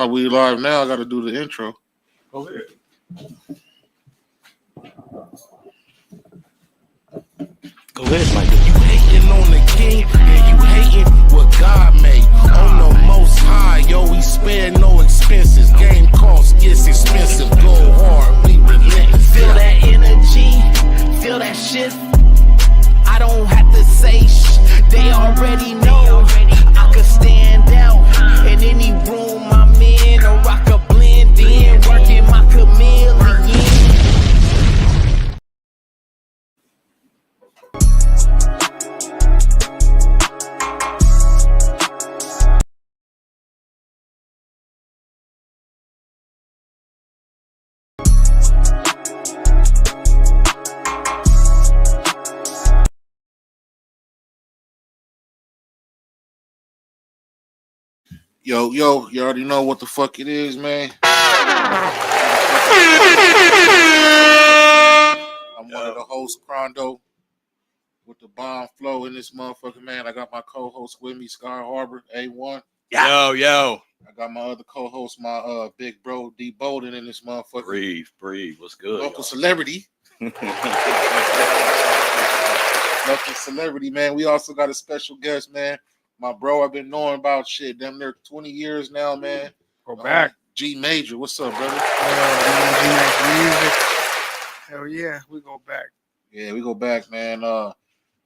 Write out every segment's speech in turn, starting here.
Oh, we live now. I got to do the intro. Go ahead. Go ahead, Mike. You hating on the king, and you hating what God made. On the most high, yo, we spare no expenses. Game cost gets expensive. Go hard, we relentless. Feel that energy, feel that shit. I don't have to say they already know. I could stand out in any room I'm in, or I could blend in, working my chameleon. Yo, you already know what the fuck it is, man. I'm one of the hosts, Crondo, with the bomb flow in this motherfucker, man. I got my co-host with me, Sky Harbor, A1. Yo. I got my other co-host, my big bro, D Bolden, in this motherfucker. Breathe. What's good? Local celebrity. Local celebrity, man. We also got a special guest, man. My bro, I've been knowing about shit damn near 20 years now, man. Go back. G Major, what's up, brother? Hell yeah, we go back. Yeah, we go back, man.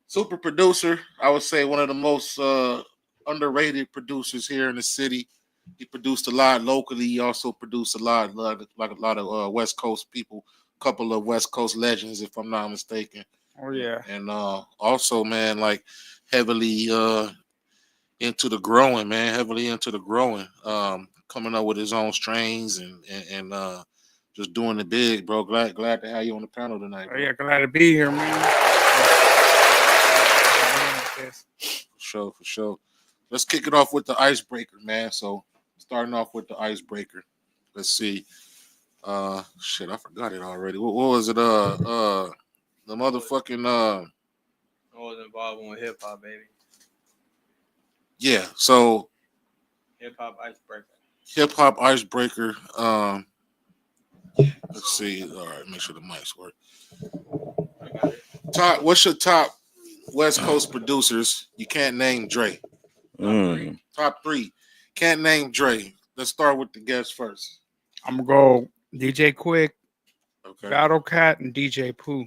Super producer, I would say one of the most underrated producers here in the city. He produced a lot locally. He also produced a lot of West Coast people, a couple of West Coast legends, if I'm not mistaken. Oh yeah. And also, man, like heavily into the growing, man. Coming up with his own strains and just doing the big, bro. Glad to have you on the panel tonight. Oh yeah, glad to be here, man. For sure. Let's kick it off with the icebreaker, man. So starting off with the icebreaker. Let's see. Shit, I forgot it already. What was it? The motherfucking I was involved with hip hop, baby. Yeah, so Hip hop icebreaker. Let's see. All right, make sure the mics work. What's your top West Coast producers? You can't name Dre. Top three. Can't name Dre. Let's start with the guest first. I'm gonna go DJ Quick, Okay. Battle Cat, and DJ Pooh.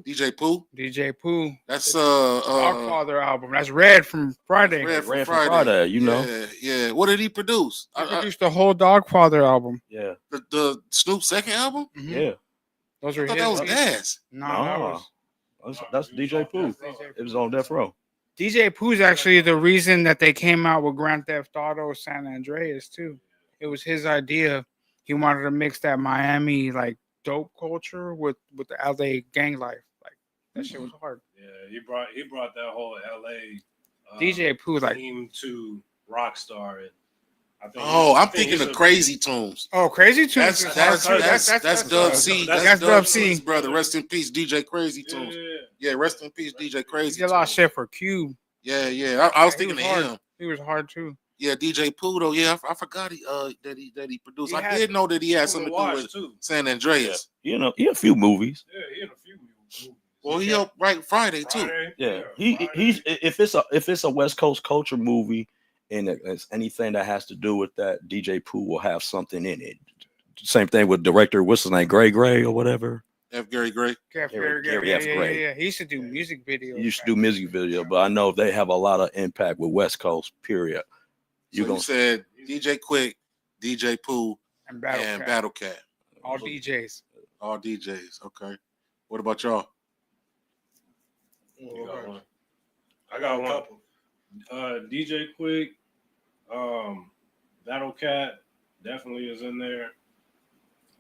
DJ Pooh. That's Dogfather album. That's Red from Friday. Red from Friday. You know. Yeah. What did he produce? He produced the whole Dogfather album. Yeah. The Snoop second album? Mm-hmm. Yeah. Those were I thought his. that was Gas. No, That's DJ Pooh. It was on Death Row. DJ Pooh's actually the reason that they came out with Grand Theft Auto San Andreas too. It was his idea. He wanted to mix that Miami like dope culture with the LA gang life. Like that shit was hard. Yeah, he brought that whole LA DJ Pooh like theme to Rockstar. And I'm thinking of Crazy Tunes. Oh, Crazy Tunes. That's Dub C. That's Dub C's brother. Rest in peace, DJ Crazy Tunes. Yeah, rest in peace, DJ Crazy. He did a lot of shit for Cube. Yeah. I was thinking of him. He was hard too. Yeah, DJ Pooh though. Yeah, I forgot that he produced. I did know that he had something to do with San Andreas. Yeah. You know, he had a few movies. Yeah, he had a few movies. Well, he helped write Friday too. Yeah, he's if it's a West Coast culture movie and it's anything that has to do with that, DJ Pooh will have something in it. Same thing with director, what's his name, Gray or whatever. F. Gary Gray. Gary F. Gray. Yeah. He used to do music videos. He used to do music video, but I know they have a lot of impact with West Coast. Period. You said DJ Quick, DJ Pooh, and Battle Cat. All DJs. All DJs. Okay. What about y'all? I got one. DJ Quick, Battle Cat definitely is in there.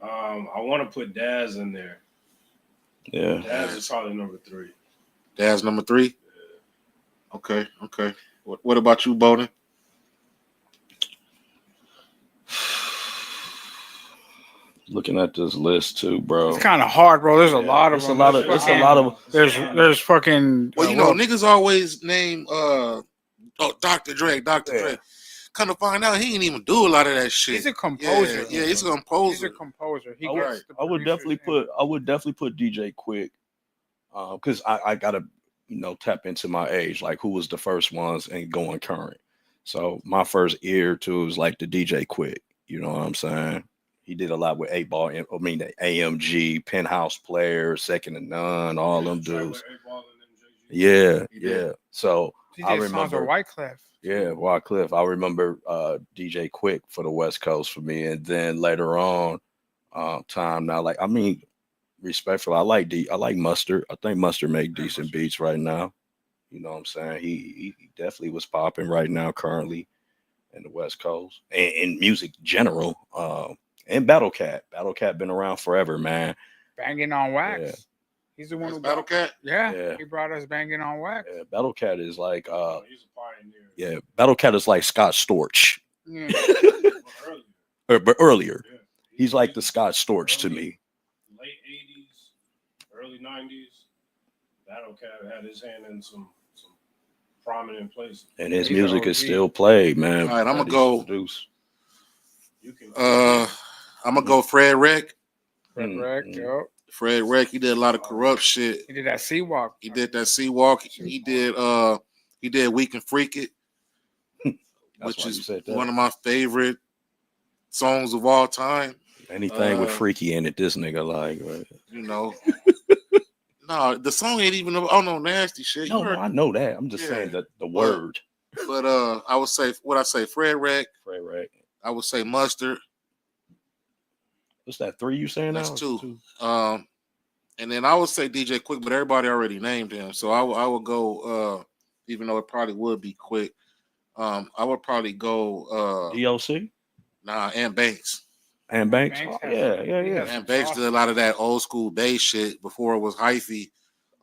I want to put Daz in there. Yeah. Daz is probably number 3. Daz number 3? Yeah. Okay. What about you, Bowden? Looking at this list too, bro. It's kind of hard, bro. There's a lot of them. There's fucking. Well, niggas always name Dr. Dre. kind of find out he didn't even do a lot of that shit. He's a composer. Yeah, he's a He's composer. a composer. He I gets would, the I would definitely producers put I would definitely put DJ Quick, because I gotta tap into my age, like who was the first ones and going current. So my first ear to was like the DJ Quick. You know what I'm saying? He did a lot with 8-Ball. I mean the AMG, Penthouse Player, Second to None, all them dudes. Yeah, He yeah. did. So He I did songs with remember. Wyclef. Yeah, Wycliffe. I remember DJ Quick for the West Coast for me, and then later on, time now. Like I mean, respectful. I like Mustard. I think Mustard make decent beats right now. You know what I'm saying? He definitely was popping right now currently in the West Coast and in music general. And Battle Cat. Battle Cat been around forever, man. Banging on Wax. Yeah. He's the one That's who Battle Cat. Yeah, Yeah. he brought us Banging on Wax. Yeah, Battle Cat is like He's a pioneer. yeah, Battle Cat is like Scott Storch. Yeah. But earlier. Yeah. He's like the Scott Storch to me. Late 80s, early 90s. Battle Cat had his hand in some prominent places. And his He's music OG. is still played, man. All right, I'ma That he's go- produced. You can I'm gonna go Fred Wreck. Correct. Yup. Fred Wreck. He did a lot of corrupt shit. He did that Sea Walk. He did that Sea Walk. He did We Can Freak It, That's which why you is said that. one of my favorite songs of all time. Anything with uh, freaky in it, this nigga like. Right? You know. No, the song ain't even no nasty shit. No, You heard- I know that. I'm just Yeah. saying that the word. But I would say Fred Wreck. Right. I would say Mustard. What's that? 3 you saying That's now? 2. And then I would say DJ Quick, but everybody already named him. So I would go even though it probably would be Quick. I would probably go DLC and Banks. and Banks. Banks Oh, has- yeah. he has- And Banks did a lot of that old school bass shit before it was hyphy.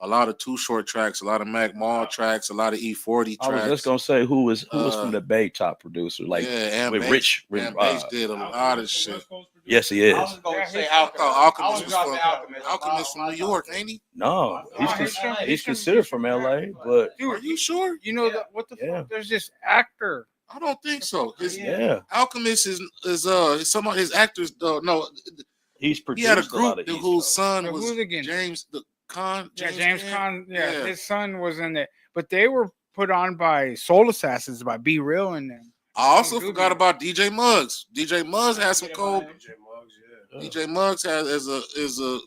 A lot of Too Short tracks, a lot of Mac Mall tracks, a lot of E40 I was tracks. just gonna say who was from the Bay top producer, like yeah, and with Banks, Rich. and Banks did a lot of shit. Yes, he is. I was going Yeah, to say he's- Alchemist. Alchemist I was was gonna from- say Alchemist. Alchemist from New York, ain't he? No, he's from- he's he's from- considered from LA, but Are you sure? You know what the Yeah. fuck? There's this actor. I don't think so. His yeah, Alchemist is some of his actors. No, he's he produced had a lot group of these whose shows. son The was Hooligans. James Caan. James Caan. Yeah, Yeah. his son was in it, but they were put on by Soul Assassins by Be Real and them. I also Good forgot man. about DJ Muggs. DJ Muggs has some cold. DJ Muggs, yeah. DJ Muggs is a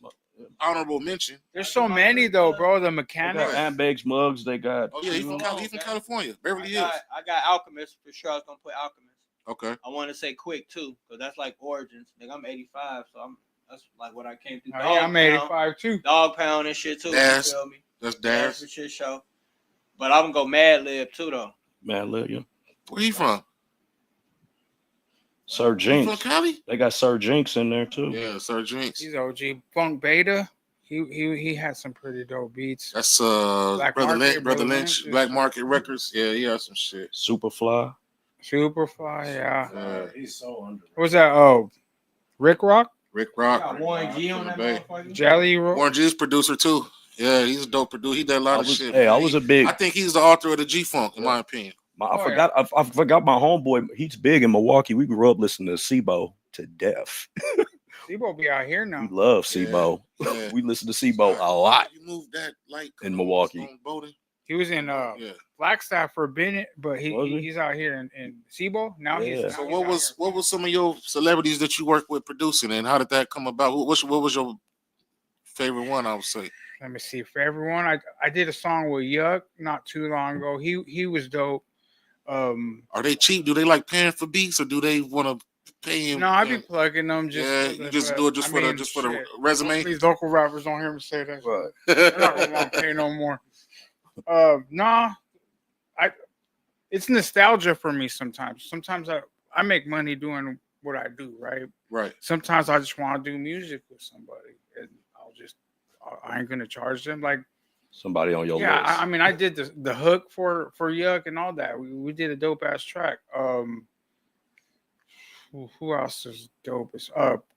honorable mention. There's so many though, bro. The They mechanic. got Ambegs mugs. They got. Oh yeah, he from California, Beverly Hills. I got Alchemist for sure. I was gonna put Alchemist. Okay. I want to say Quick too, because that's like Origins. Nigga, I'm 85, so that's like what I came through. Oh, yeah, I'm Pound, 85 too. Dog Pound and shit too. Daz. You feel me? That's Daz Daz. for shit show. But I'm gonna go Mad Lib too though. Man, look, you. Where he from? Sir He Jinx. from Cali? They got Sir Jinx in there too. Yeah, Sir Jinx. He's OG. Funk Beta. He had some pretty dope beats. That's Black Brother Market, Lynch, Brother Lynch, Lynch. Black Market Records. Yeah, he has some shit. Superfly. Superfly, yeah. Yeah. He's so underrated. What was that? Oh, Rick Rock, Rick I Rock. got Warren G on From that the Bay. motherfucker. Jelly Roll. Warren G's producer too. Yeah, he's a dope producer. He did a lot of shit. Hey, I man. was a big. I think he's the author of the G Funk, in my opinion. I forgot. I forgot my homeboy. He's big in Milwaukee. We grew up listening to Sebo to death. Debo be out here We now. love Yeah, Sebo. yeah. We listen to Sebo a lot. You moved that light In Milwaukee. on Bowden? He was in Yeah. Flagstaff for a minute, but Was he? he's out here in Sebo. Now Yeah. he's So now what he's out was here. some of your celebrities that you worked with producing, and how did that come about? What was your favorite one? I would say. Let me see. For everyone, I did a song with Yuck not too long ago. He was dope. Are they cheap? Do they like paying for beats, or do they want to pay him? No, I be plugging them. Just yeah, for you the- just but, do it just I for mean, the shit. resume. These local rappers don't hear me say that. They're not gonna want to pay no more. Nah, it's nostalgia for me sometimes. Sometimes I make money doing what I do, right? Right. Sometimes I just want to do music with somebody, and I ain't gonna charge them. Like, Somebody on your yeah, list. I mean, I did the hook for Yuck and all that. We did a dope ass track. Who else is dope?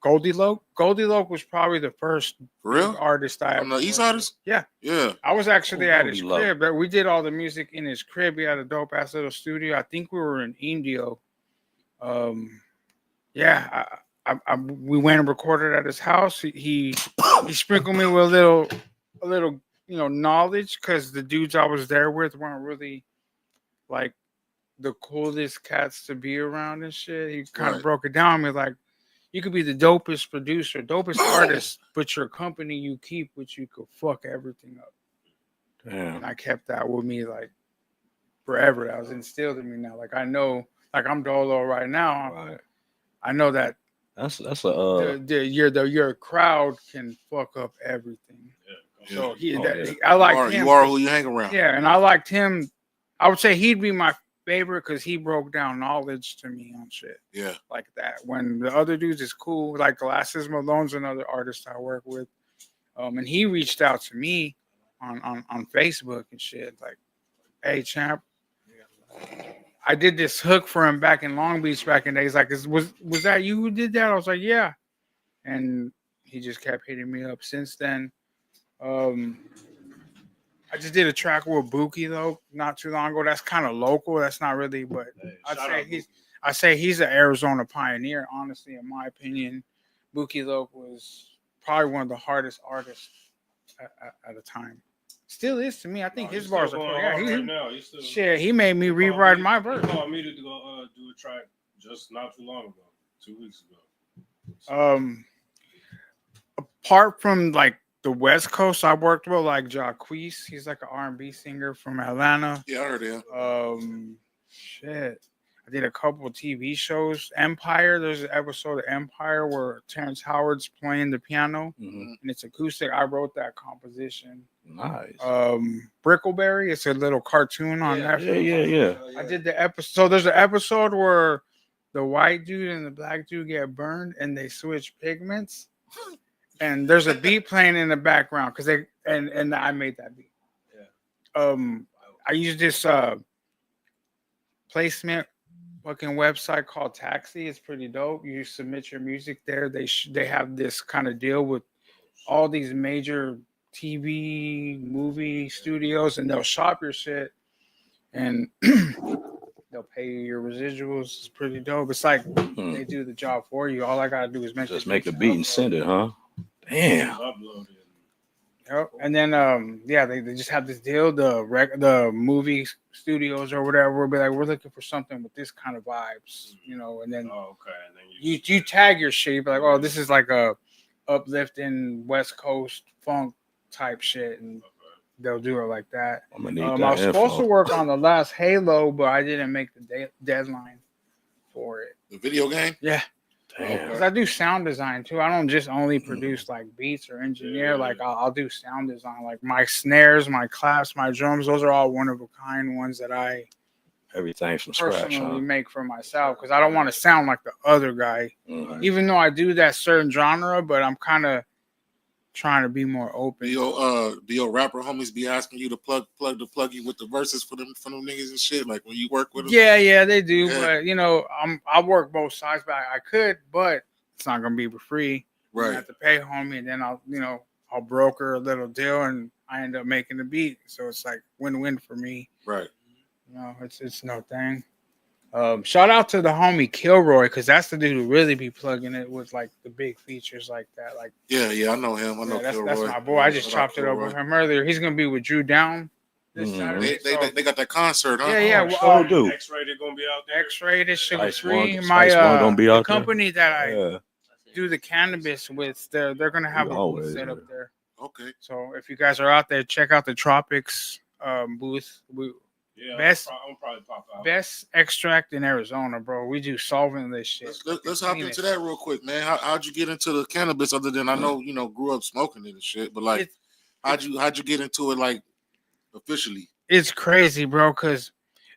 Goldie Loke. Goldie Loke was probably the first For real? artist I From the ever East worked with. Siders? Yeah. Yeah. I was actually at his Goldie Loke. crib. But we did all the music in his crib. He had a dope ass little studio. I think we were in Indio. Yeah, we went and recorded at his house. He sprinkled me with a little knowledge, because the dudes I was there with weren't really like the coolest cats to be around and shit. He kind of Right. broke it down to me like, you could be the dopest producer, dopest artist, but your company you keep with you could fuck everything up. Damn. And I kept that with me like forever. That was instilled in me now. Like I know, like I'm Dolo right now. Right. I know that That's a your crowd can fuck up everything. Yeah. So yeah. I like him. You are who you hang around. Yeah, and I liked him. I would say he'd be my favorite because he broke down knowledge to me on shit Yeah. like that. When the other dudes is cool, like Glasses Malone's another artist I work with, and he reached out to me on Facebook and shit, like, "Hey, champ, I did this hook for him back in Long Beach back in days. Like, was that you who did that?" I was like, "Yeah," and he just kept hitting me up since then. I just did a track with Buki though, not too long ago. That's kind of local. That's not really, but Hey, I'd shout say out Boogie. I say he's an Arizona pioneer. Honestly, in my opinion, Buki Loke was probably one of the hardest artists at the time. Still is to me. I think No, his he's bars still are going cool. hard Yeah, right now. He's still, shit. He made me he called rewrite me- my He verse. called me to go do a track just not too long ago, 2 weeks ago. Apart from like the West Coast, I worked with like Jacquees. He's like an R&B singer from Atlanta. Yeah, I heard him. Shit. I did a couple of TV shows. Empire. There's an episode of Empire where Terrence Howard's playing the piano Mhm. and it's acoustic. I wrote that composition. Nice. Brickleberry. It's a little cartoon on Netflix. Yeah. I did the episode. There's an episode where the white dude and the black dude get burned and they switch pigments. And there's a beat playing in the background because and I made that beat. Yeah. I used this placement fucking website called Taxi. It's pretty dope. You submit your music there. They have this kind of deal with all these major TV movie studios, and they'll shop your shit, and they'll pay you your residuals. It's pretty dope. It's like they do the job for you. All I gotta do is Just make the beat and send it, huh? Damn. Uploaded. Yep. And then they just have this deal. The movie studios or whatever will be like, we're looking for something with this kind of vibes, and then Oh, okay. And then you tag your shit. You be like, oh, this is like a uplifting West Coast funk type shit, and they'll do it like that. I'm gonna need I that was supposed to info. work on the last Halo, but I didn't make the deadline for it. The video game? Yeah. Damn. Because I do sound design too. I don't just only produce like beats or engineer. Yeah. Like I'll do sound design. Like my snares, my claps, my drums. Those are all one of a kind ones that I Everything from scratch, personally huh? make for myself. Because I don't want to sound like the other guy. Mhm. Even though I do that certain genre, but I'm kind of trying to be more open. Do your rapper homies be asking you to plug you with the verses for them niggas and shit? Like when you work with them? Yeah, they do. Yeah. But I work both sides. But I could, but it's not gonna be for free. I Right. have to pay homie, and then I'll broker a little deal, and I end up making the beat. So it's like win-win for me. Right. It's no thing. Shout out to the homie Kilroy, because that's the dude who really be plugging it with like the big features like that. Like Yeah, I know him. I know that's Kilroy. my boy. I just Shout out chopped it over with Kilroy. him earlier. He's gonna be with Drew Down this Mhm. Saturday. They got that concert, huh? Yeah, Oh, well, sure do. X-Rated gonna be out there. X-rated, sugar Spice free. One- My Spice One gonna be the out there? company that I Yeah. do the cannabis with, they're gonna have We a booth always set do. up there. Okay. So if you guys are out there, check out the Tropics booth. Yeah, Best- I'm probably pop out. Best extract in Arizona, bro. We do solving this shit. Let's hop into that real quick, man. How'd you get into the cannabis? Other than I know grew up smoking it and shit, but like how'd you get into it like officially? It's crazy, bro, because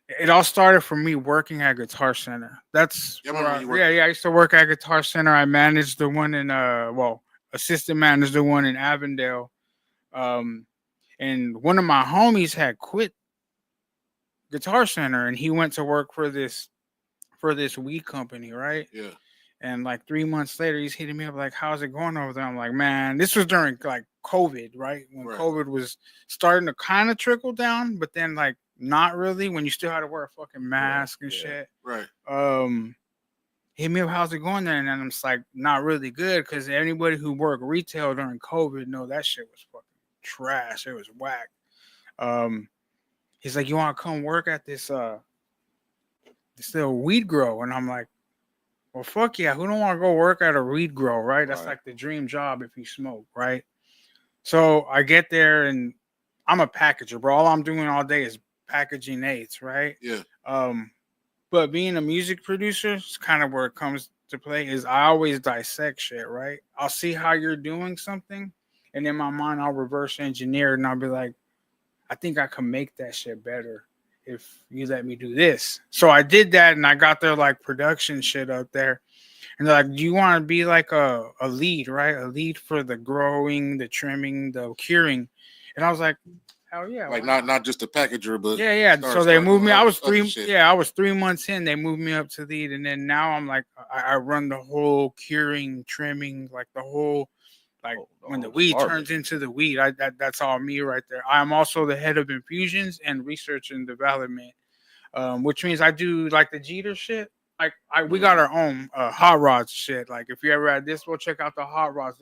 it all started from me working at Guitar Center. That's Yeah, I remember where you worked I used to work at Guitar Center. I managed the one in assistant managed the one in Avondale. And one of my homies had quit Guitar Center, and he went to work for this weed company, right? Yeah. And like 3 months later, he's hitting me up like, "How's it going over there?" I'm like, "Man, this was during like COVID, right? When Right. COVID was starting to kind of trickle down, but then like not really. When you still had to wear a fucking mask and yeah. shit." Right. hit me up, how's it going there? And then I'm just like, not really good, because anybody who worked retail during COVID know that shit was fucking trash. It was whack. He's like, you want to come work at this little weed grow? And I'm like, well, fuck yeah, who don't want to go work at a weed grow, right? That's like the dream job if you smoke, right? So I get there and I'm a packager, bro. All I'm doing all day is packaging eights, right? Yeah. But being a music producer is kind of where it comes to play. Is I always dissect shit, right? I'll see how you're doing something, and in my mind, I'll reverse engineer it, and I'll be like, I think I can make that shit better if you let me do this. So I did that, and I got their like production shit up there. And they're like, do you want to be like a lead, right? A lead for the growing, the trimming, the curing. And I was like, hell yeah. Like not just a packager, but yeah. So they moved me. I was 3 months in. They moved me up to lead. And then now I'm like, I run the whole curing, trimming, like the whole, like when the weed turns into the weed, that's all me right there. I'm also the head of infusions and research and development, which means I do like the Jeter shit. Like we got our own hot rods shit. Like if you ever had this, we'll check out the hot rods.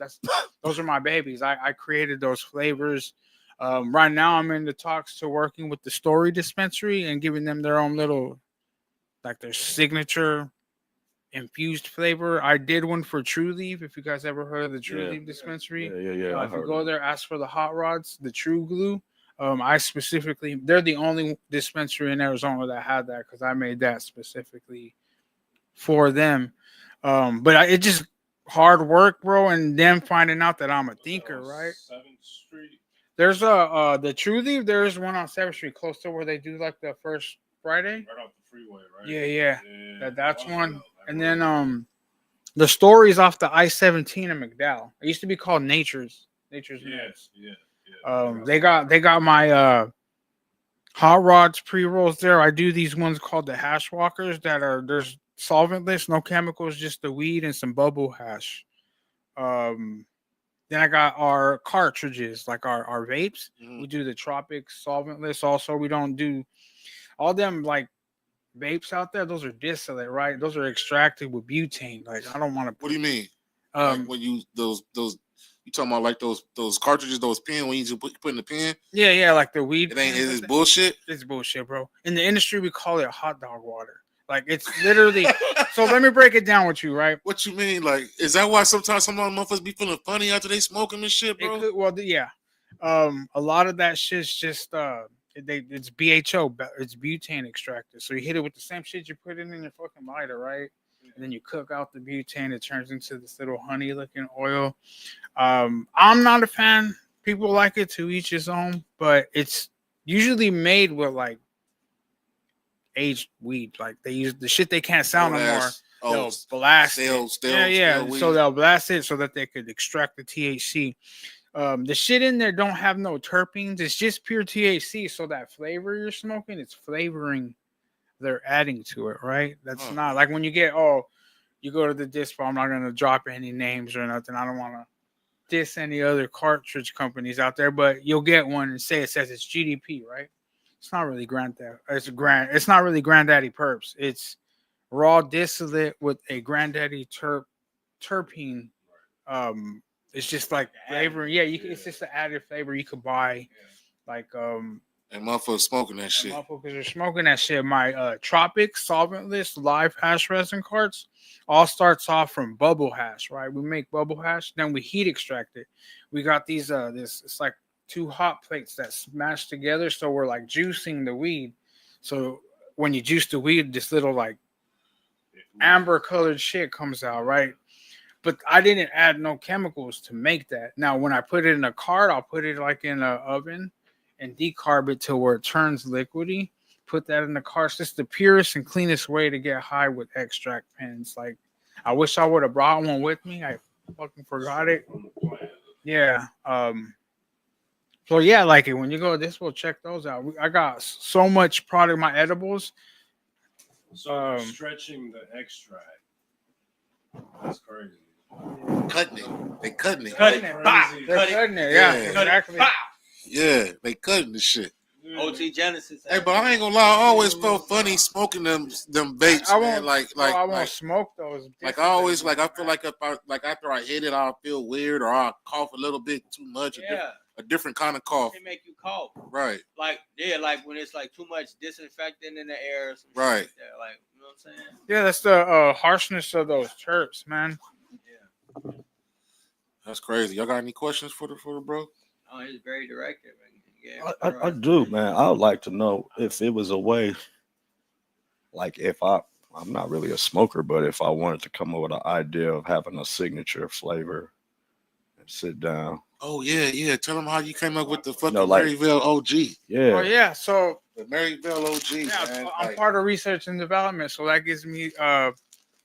Those are my babies. I created those flavors. Right now I'm in the talks to working with the Story Dispensary and giving them their own little, like their signature infused flavor. I did one for True Leaf. If you guys ever heard of the True Leaf Dispensary, Yeah. If you go there, ask for the hot rods, the True Glue. They're the only dispensary in Arizona that had that, because I made that specifically for them. But it just hard work, bro, and them finding out that I'm a thinker, right? 7th Street. There's the True Leaf. There's one on 7th Street, close to where they do like the first Friday. Right off the freeway, right? Yeah. That's one. And then the Story's off the I-17 in McDowell. It used to be called Nature's. Nuts. Yeah. They got my hot rods pre-rolls there. I do these ones called the hash walkers there's solventless, no chemicals, just the weed and some bubble hash. Then I got our cartridges, like our vapes. Mhm. We do the Tropics solventless. Also, we don't do all them like vapes out there. Those are distillate, right? Those are extracted with butane. Like I don't want to. What do you mean? Like when you those you talking about like those cartridges, those pen when you just put in the pen? Yeah, like the weed. It's bullshit. It's bullshit, bro. In the industry, we call it hot dog water. Like it's literally. So let me break it down with you, right? What you mean? Like, is that why sometimes some of the motherfuckers be feeling funny after they smoking and shit, bro? Yeah. A lot of that shit's just it's BHO, it's butane extracted. So you hit it with the same shit you put in your fucking lighter, right? And then you cook out the butane. It turns into this little honey-looking oil. I'm not a fan. People like it, to each his own, but it's usually made with like aged weed. Like they use the shit they can't sell no more. They'll blast it. So they'll blast it so that they could extract the THC. The shit in there don't have no terpenes. It's just pure THC. So that flavor you're smoking, it's flavoring they're adding to it, right? That's not like when you get, you go to the dispo. I'm not going to drop any names or nothing. I don't want to diss any other cartridge companies out there, but you'll get one and it says it's GDP, right? It's not really it's not really Granddaddy Perps. It's raw distillate with a Granddaddy terpene. It's just like flavor. Yeah, it's just an added flavor you could buy. Like and motherfuckers smoking that shit. Motherfuckers are smoking that shit. My Tropics solventless live hash resin carts all starts off from bubble hash, right? We make bubble hash, then we heat extract it. We got these it's like 2 hot plates that smash together, so we're like juicing the weed. So when you juice the weed, this little like amber colored shit comes out, right? But I didn't add no chemicals to make that. Now, when I put it in a cart, I'll put it like in an oven and decarb it to where it turns liquidy. Put that in the cart. It's just the purest and cleanest way to get high with extract pens. Like, I wish I would have brought one with me. I fucking forgot it. Yeah. So yeah, like it. When you go to this, we'll check those out. I got so much product. My edibles. So stretching the extract. That's crazy. Cutting it. They cutting it. They're cutting it. Yeah, exactly. Yeah, they cutting the shit. Yeah. OT Genesis. Hey, but I ain't gonna lie. I always felt funny smoking them vapes, I man. won't. I won't smoke those. Like I always like. I feel like if I like after I hit it, I'll feel weird or I'll cough a little bit too much. A different kind of cough. It make you cough. Right. Like when it's like too much disinfectant in the air. Or some right. shit like you know what I'm saying? Yeah, that's the harshness of those terps, man. Yeah. That's crazy. Y'all got any questions for the bro? Oh, he's very directive. Yeah, I do, man. I would like to know if it was a way, like if I'm not really a smoker, but if I wanted to come up with an idea of having a signature flavor and sit down. Oh, yeah. Tell them how you came up with the fucking like, Maryville OG. Yeah. Oh, yeah. So the Maryville OG, yeah, man. I'm part of research and development, so that gives me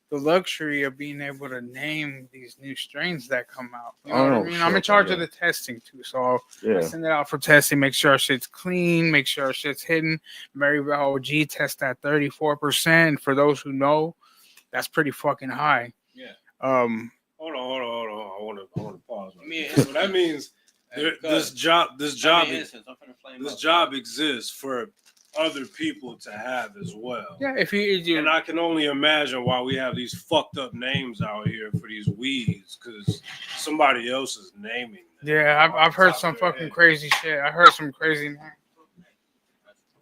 the luxury of being able to name these new strains that come out. You know what I mean? Sure, I'm in charge of the testing too, so I send it out for testing, make sure our shit's clean, make sure our shit's hidden. Maryville OG test at 34%. For those who know, that's pretty fucking high. Yeah. Hold on. I want to pause. So that means this job exists for other people to have as well. Yeah, if you and I can only imagine why we have these fucked up names out here for these weeds, because somebody else is naming them. Yeah, I've heard some fucking crazy shit. I heard some crazy names.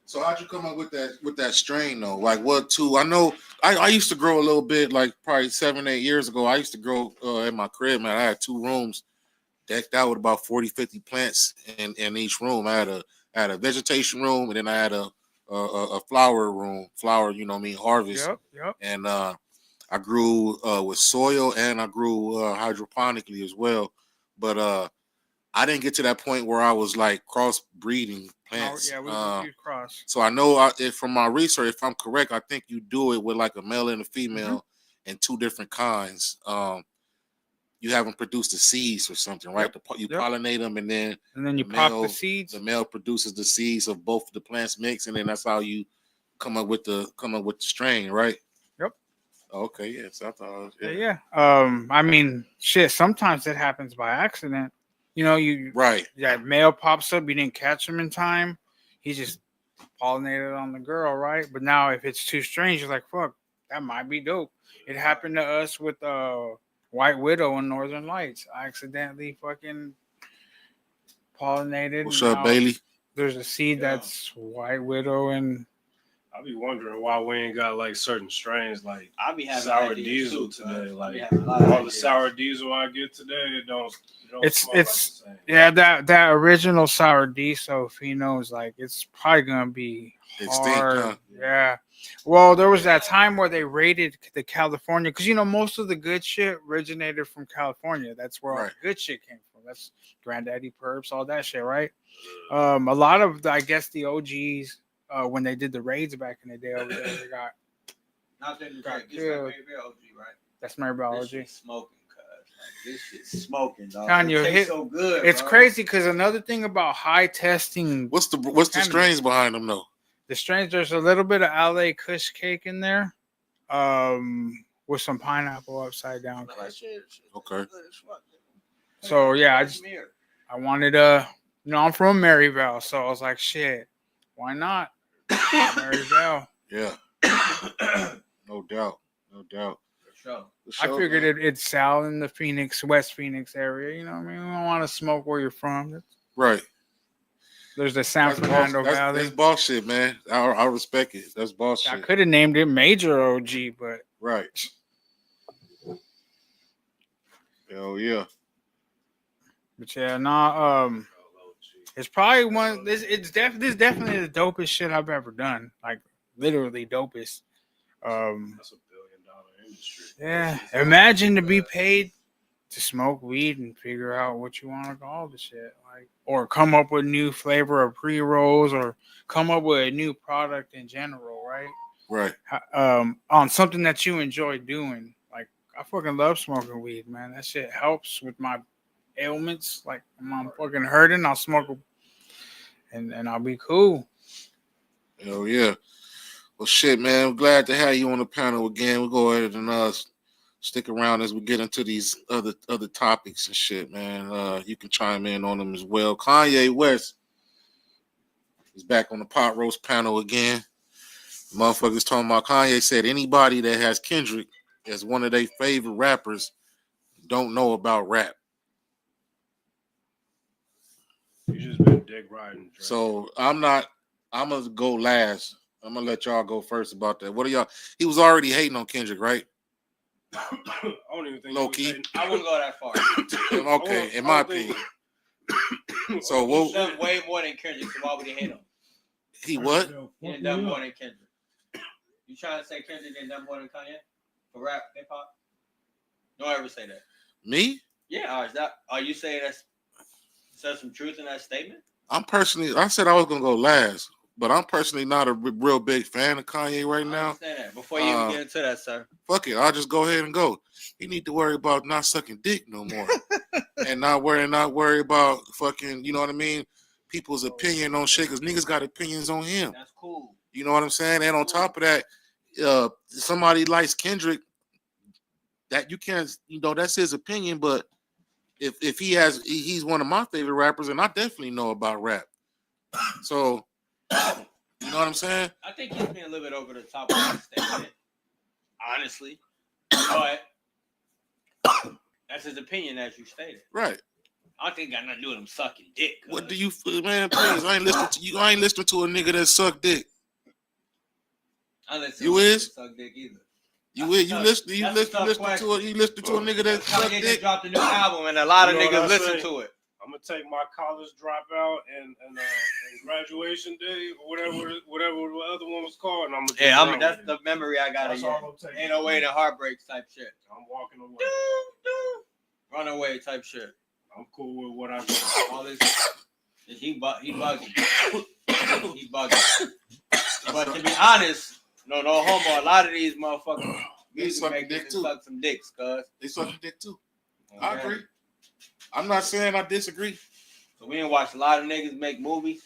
So how'd you come up with that strain though? Like what two? I know I used to grow a little bit, like probably 7-8 years ago. I used to grow in my crib, man. I had 2 rooms decked out with about 40-50 plants in each room. I had a vegetation room, and then I had a flower room, you know what I mean, harvest. Yep. And I grew with soil, and I grew hydroponically as well. But I didn't get to that point where I was like crossbreeding plants. Oh, yeah, we cross. So I know from my research, if I'm correct, I think you do it with like a male and a female and 2 different kinds. You have them produce the seeds or something, right? You pollinate them, and then you pop the seeds. The male produces the seeds of both the plants mixed, and then that's how you come up with the strain, right? Yep. Okay, yeah. So I thought, yeah. I mean, shit. Sometimes it happens by accident. You know, that male pops up, you didn't catch him in time. He just pollinated on the girl, right? But now if it's 2 strains, you're like, fuck, that might be dope. It happened to us with White Widow and Northern Lights. I accidentally fucking pollinated. What's up, Bailey? There's a seed that's White Widow, and I be wondering why we ain't got like certain strains like I be having sour diesel today. Like all the sour diesel I get today, it don't it's that original sour diesel phenols, like it's probably gonna be hard. Extinct, huh? Yeah. Well, there was that time where they raided the California, because most of the good shit originated from California. That's where all the good shit came from. That's Granddaddy Perps, all that shit, right? A lot of I guess the OGs when they did the raids back in the day over there, they got killed. Right? That's Maryville OG. This smoking, cuz this shit's smoking, dog. Kanye, it tastes so good. It's bro. crazy because another thing about high testing. What's the strains behind them though? The strains, there's a little bit of LA Kush cake in there, with some pineapple upside down. Okay. So yeah, I wanted I'm from Maryville, so I was like, shit, why not Maryville? Yeah. No doubt. For sure. I figured it'd sell in the West Phoenix area. You know what I mean? We don't want to smoke where you're from. Right. There's the San Fernando Valley. That's bullshit, man. I respect it. That's bullshit. I could have named it Major OG, but right. Hell yeah. But yeah, it's probably one. This is definitely the dopest shit I've ever done. Like literally dopest. That's $1 billion industry. Yeah, imagine to be paid to smoke weed and figure out what you want to call the shit, like, or come up with new flavor of pre-rolls, or come up with a new product in general, right? Right. On something that you enjoy doing. Like, I fucking love smoking weed, man. That shit helps with my ailments. Like, when I'm fucking hurting, I'll smoke and I'll be cool. Hell yeah. Well, shit, man. I'm glad to have you on the panel again. We'll go ahead and stick around as we get into these other topics and shit, man. You can chime in on them as well. Kanye West He's back on the PotRoast panel again. Motherfuckers talking about Kanye said anybody that has Kendrick as one of their favorite rappers don't know about rap. You just been dick riding. Drake. So I'm gonna go last. I'm gonna let y'all go first about that. What are y'all? He was already hating on Kendrick, right? I don't even think Low key. I wouldn't go that far. Okay, in my opinion. So He's what? done way more than Kendrick, so why would he hate him? He what? He done done more than Kendrick. You trying to say Kendrick didn't done more than Kanye for rap, hip hop? Don't ever say that. Me? Yeah, are you saying there's some truth in that statement? I said I was gonna go last, but I'm personally not a real big fan of Kanye right I now. understand that. Before you even get into that, sir. Fuck it, I'll just go ahead and go. He need to worry about not sucking dick no more, and not worry about fucking. You know what I mean? People's opinion on shit, because niggas got opinions on him. That's cool. You know what I'm saying? And on top of that, somebody likes Kendrick, that you can't, that's his opinion. But if he's one of my favorite rappers, and I definitely know about rap. So, you know what I'm saying? I think he's been a little bit over the top of that statement, honestly. But that's his opinion, as you stated. Right. I don't think it got nothing to do with him sucking dick. What do you, man? Please, I ain't listening to you. I ain't listening to a nigga that suck dick. You is? Suck dick either. You listen to a nigga that suck Kanye dick. just dropped a new album, and a lot of You know what niggas I listen say? to it. I'm gonna take my college dropout and graduation day or whatever the other one was called, and I'm gonna Yeah, that's the memory I got of That's you. all I'm gonna take. Ain't no way to heartbreaks type shit. I'm walking away. Run away type shit. I'm cool with what I do. All this, he bugging. He bugging. But to be honest, no homo. A lot of these motherfuckers music suck makers dick too. suck some dicks, cuz. They sucking dick too. Okay? I agree. I'm not saying I disagree. So we didn't watch a lot of niggas make movies.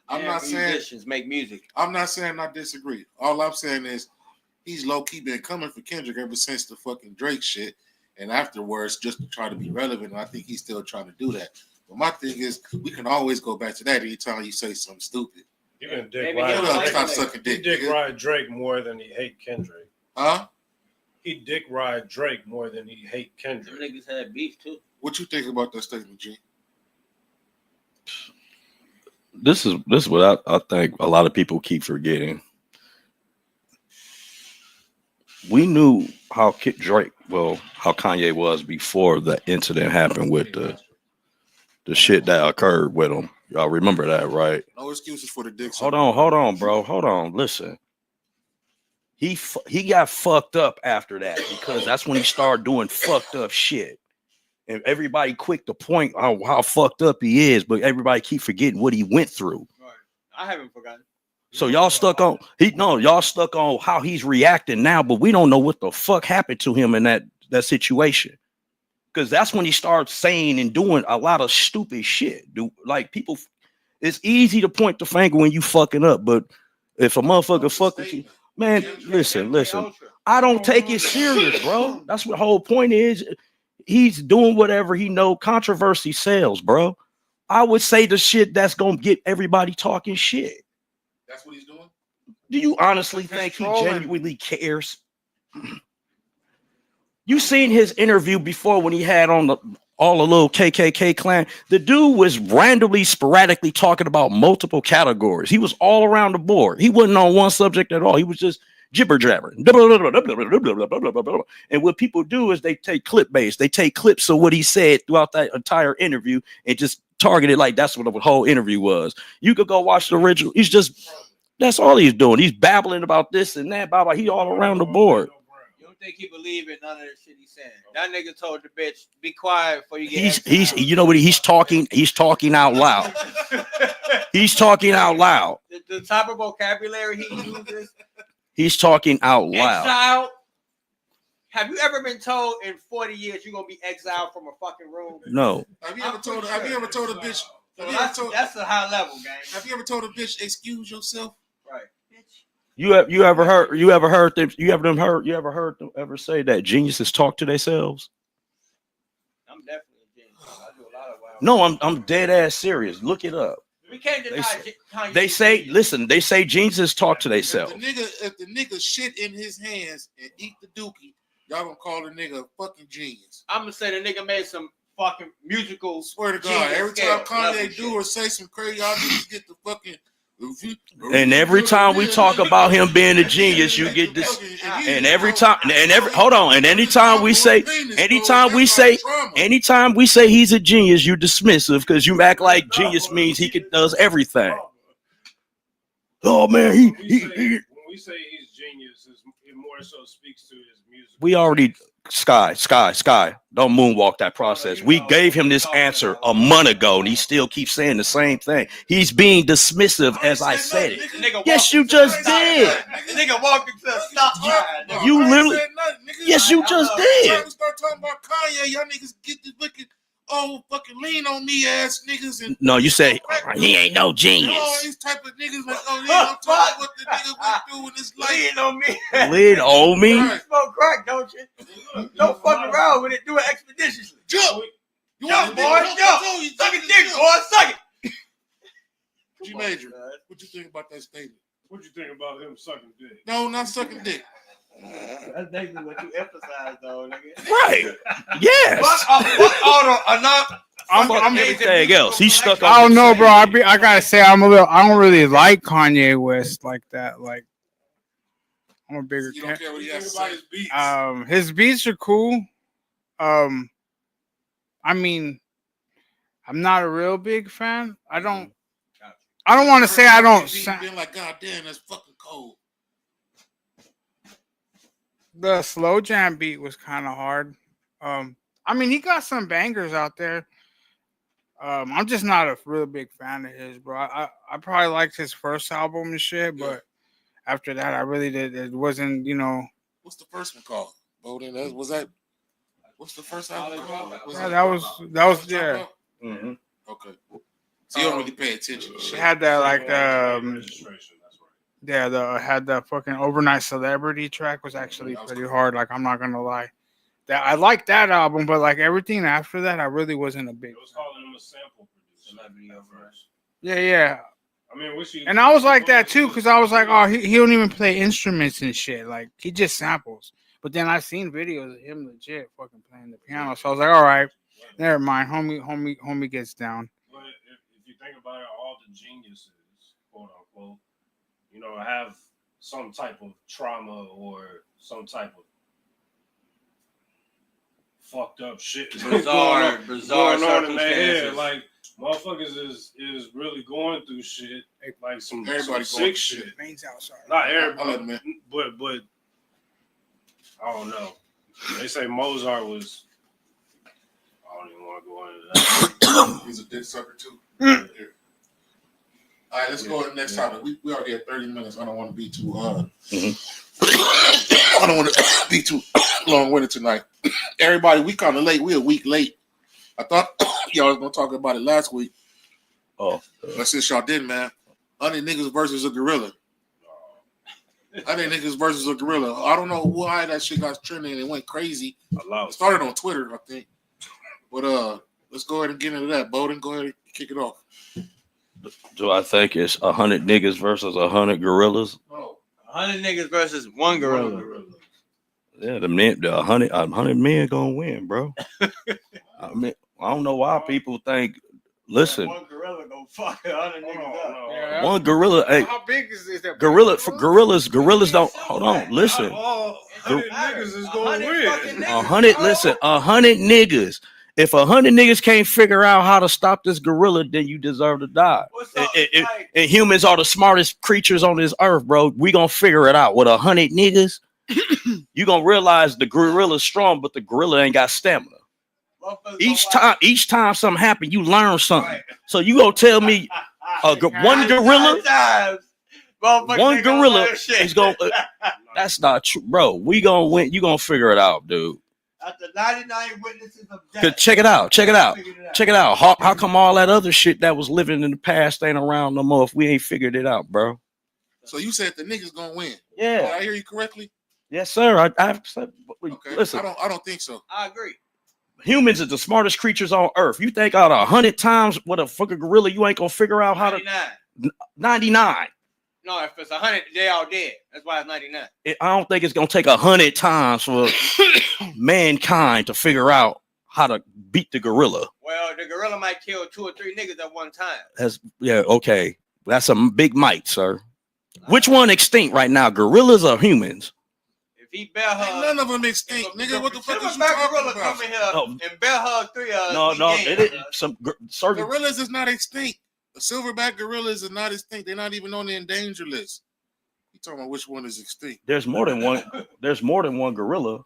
I'm and not saying musicians make music. I'm not saying I disagree. All I'm saying is he's low key been coming for Kendrick ever since the fucking Drake shit, and afterwards just to try to be relevant. And I think he's still trying to do that. But my thing is, we can always go back to that anytime you say something stupid. You been dick Maybe ride. he'll like Stop it. sucking dick. Dick nigga. ride Drake more than he hate Kendrick. Huh? He dick ride Drake more than he hate Them Kendrick. niggas had beef too. What you think about that statement, G? This is what I think a lot of people keep forgetting. We knew how Kanye was before the incident happened with the shit that occurred with him. Y'all remember that, right? No excuses for the dick. Hold on, bro. Hold on. Listen. He got fucked up after that because that's when he started doing fucked up shit. And everybody quick to point out how fucked up he is, but everybody keep forgetting what he went through. Right. I haven't forgotten. So y'all stuck on how he's reacting now, but we don't know what the fuck happened to him in that situation. Because that's when he starts saying and doing a lot of stupid shit. Like people, it's easy to point the finger when you fucking up, but if a motherfucker fuck with you, man, listen. I don't take it serious, bro. That's what the whole point is. He's doing whatever he know. Controversy sells, bro. I would say the shit that's gonna get everybody talking shit. That's what he's doing. Do you honestly think he genuinely cares? You seen his interview before when he had on all the little KKK clan. The dude was randomly, sporadically talking about multiple categories. He was all around the board. He wasn't on one subject at all. He was just jibber jabber. And what people do is they take clip base. They take clips of what he said throughout that entire interview and just target it like that's what the whole interview was. You could go watch the original. That's all he's doing. He's babbling about this and that. Blah, blah. He all around the board. You don't think he believe in none of the shit he's saying? That nigga told the bitch, "Be quiet before you get." He's you know what he's talking. He's talking out loud. He's talking out loud. The type of vocabulary he uses. He's talking out loud. Exile. Have you ever been told in 40 years you're gonna be exiled from a fucking room? No. Have you ever told a bitch? So that's a high level, gang. Have you ever told a bitch excuse yourself? Right. You ever heard them ever say that geniuses talk to themselves? I'm definitely a genius. I do a lot of wild. No, I'm dead ass serious. Look it up. We can't deny Kanye. They say, listen, they say geniuses talk to themselves. If the nigga shit in his hands and eat the dookie, y'all gonna call the nigga a fucking genius. I'm gonna say the nigga made some fucking musical. Swear to God, every time Kanye do or say some crazy, y'all niggas get the fucking. And every time we talk about him being a genius, you get this. And every time, hold on. And anytime we say he's a genius, you dismissive because you act like genius means he does everything. Oh man, when we say he's genius, it more so speaks to his music. We already Sky. Don't moonwalk that process. We gave him this answer a month ago, and he still keeps saying the same thing. He's being dismissive as I said it. Yes, you just did. The nigga walked into a stop sign. You literally. Yes, you just did. Start talking about Kanye, y'all niggas get this wicked fucking lean on me ass niggas and no, you say he ain't no genius. All these type of niggas like, oh, yeah, I'm talking what the nigga went through in his life. Lean on me. Lean on me. You smoke crack, don't you? Don't fuck around with it. Do it expeditiously. Jump, jump, boy, jump. Suck a dick, boy, suck it. G Major, what you think about that statement? What you think about him sucking dick? No, not sucking dick. That's basically what you emphasize, though, nigga. Right. Yes. I'm everything else. He's stuck on. I don't know, bro. I gotta say, I don't really like Kanye West like that. Like, I'm a bigger. You don't care what he has to say about his beats. His beats are cool. I mean, I'm not a real big fan. I don't want to say I don't. Being like, God damn, that's fucking cold. The slow jam beat was kind of hard. I mean, he got some bangers out there. I'm just not a real big fan of his, bro. I probably liked his first album and shit, but after that, I really did. It wasn't, you know. What's the first one called? Bowden? What's the first album called? That was yeah. Mm-hmm. Okay. So you don't really pay attention to shit. It had that like had the fucking Overnight Celebrity track was actually pretty hard. Like, I'm not gonna lie. That I like that album, but like everything after that, I really wasn't a big. It was calling him a sample producer. Yeah. I mean, and I was like that too, because I was like, oh, he don't even play instruments and shit. Like, he just samples. But then I seen videos of him legit fucking playing the piano, so I was like, all right, never mind, homie gets down. But if you think about it, all the geniuses, quote unquote, you know, have some type of trauma or some type of fucked up shit bizarre going on in their head. Like, motherfuckers is really going through shit, like some sick shit. Not everybody, but I don't know. They say Mozart was. I don't even want to go into that. He's a dick sucker too. All right, let's go to the next topic. We already had 30 minutes. I don't want to be too I don't want to be too long-winded tonight. Everybody, we kind of late. We a week late. I thought y'all was gonna talk about it last week. Oh, but since y'all didn't, man, 100 niggas versus a gorilla. 100 niggas versus a gorilla. I don't know why that shit got trending and it went crazy. It started on Twitter, I think. But let's go ahead and get into that. Bowden, go ahead and kick it off. Do I think it's 100 niggas versus 100 gorillas? No. 100 niggas versus one gorilla. Yeah, the 100 men gonna win, bro. I mean, I don't know why people think. Listen, one gorilla gonna fuck 100 niggas up. Yeah. One gorilla. Hey, how big is that? Gorillas don't. Hold on, listen. 100 niggas is gonna win. 100. Listen, 100 niggas. If 100 niggas can't figure out how to stop this gorilla, then you deserve to die. And humans are the smartest creatures on this earth, bro. We gonna figure it out. With 100 niggas, you gonna realize the gorilla's strong, but the gorilla ain't got stamina. Each time something happen, you learn something. Right. So you gonna tell me one gorilla is gonna? That's not true, bro. We gonna win. You gonna figure it out, dude. After 99 witnesses of death. Check it out. How come all that other shit that was living in the past ain't around no more if we ain't figured it out, bro? So you said the niggas gonna win? Yeah. Did I hear you correctly? Yes, sir. I've said. Okay. Listen, I don't think so. I agree. humans are the smartest creatures on earth. You think out of 100 times what a fucking gorilla, you ain't gonna figure out how 99. to 99. No, if it's 100, they all dead. That's why it's 99. I don't think it's gonna take 100 times for mankind to figure out how to beat the gorilla. Well, the gorilla might kill 2 or 3 niggas at one time. Okay. That's a big might, sir. Which one extinct right now? Gorillas or humans? If he bear hug, none of them extinct, nigga. What the fuck is you gorilla talking come about? in here and bear hug 3 of us? No, it is some certain Gorillas is not extinct. The silverback gorillas are not extinct. They're not even on the endangered list. You talking about which one is extinct? There's more than one. There's more than one gorilla.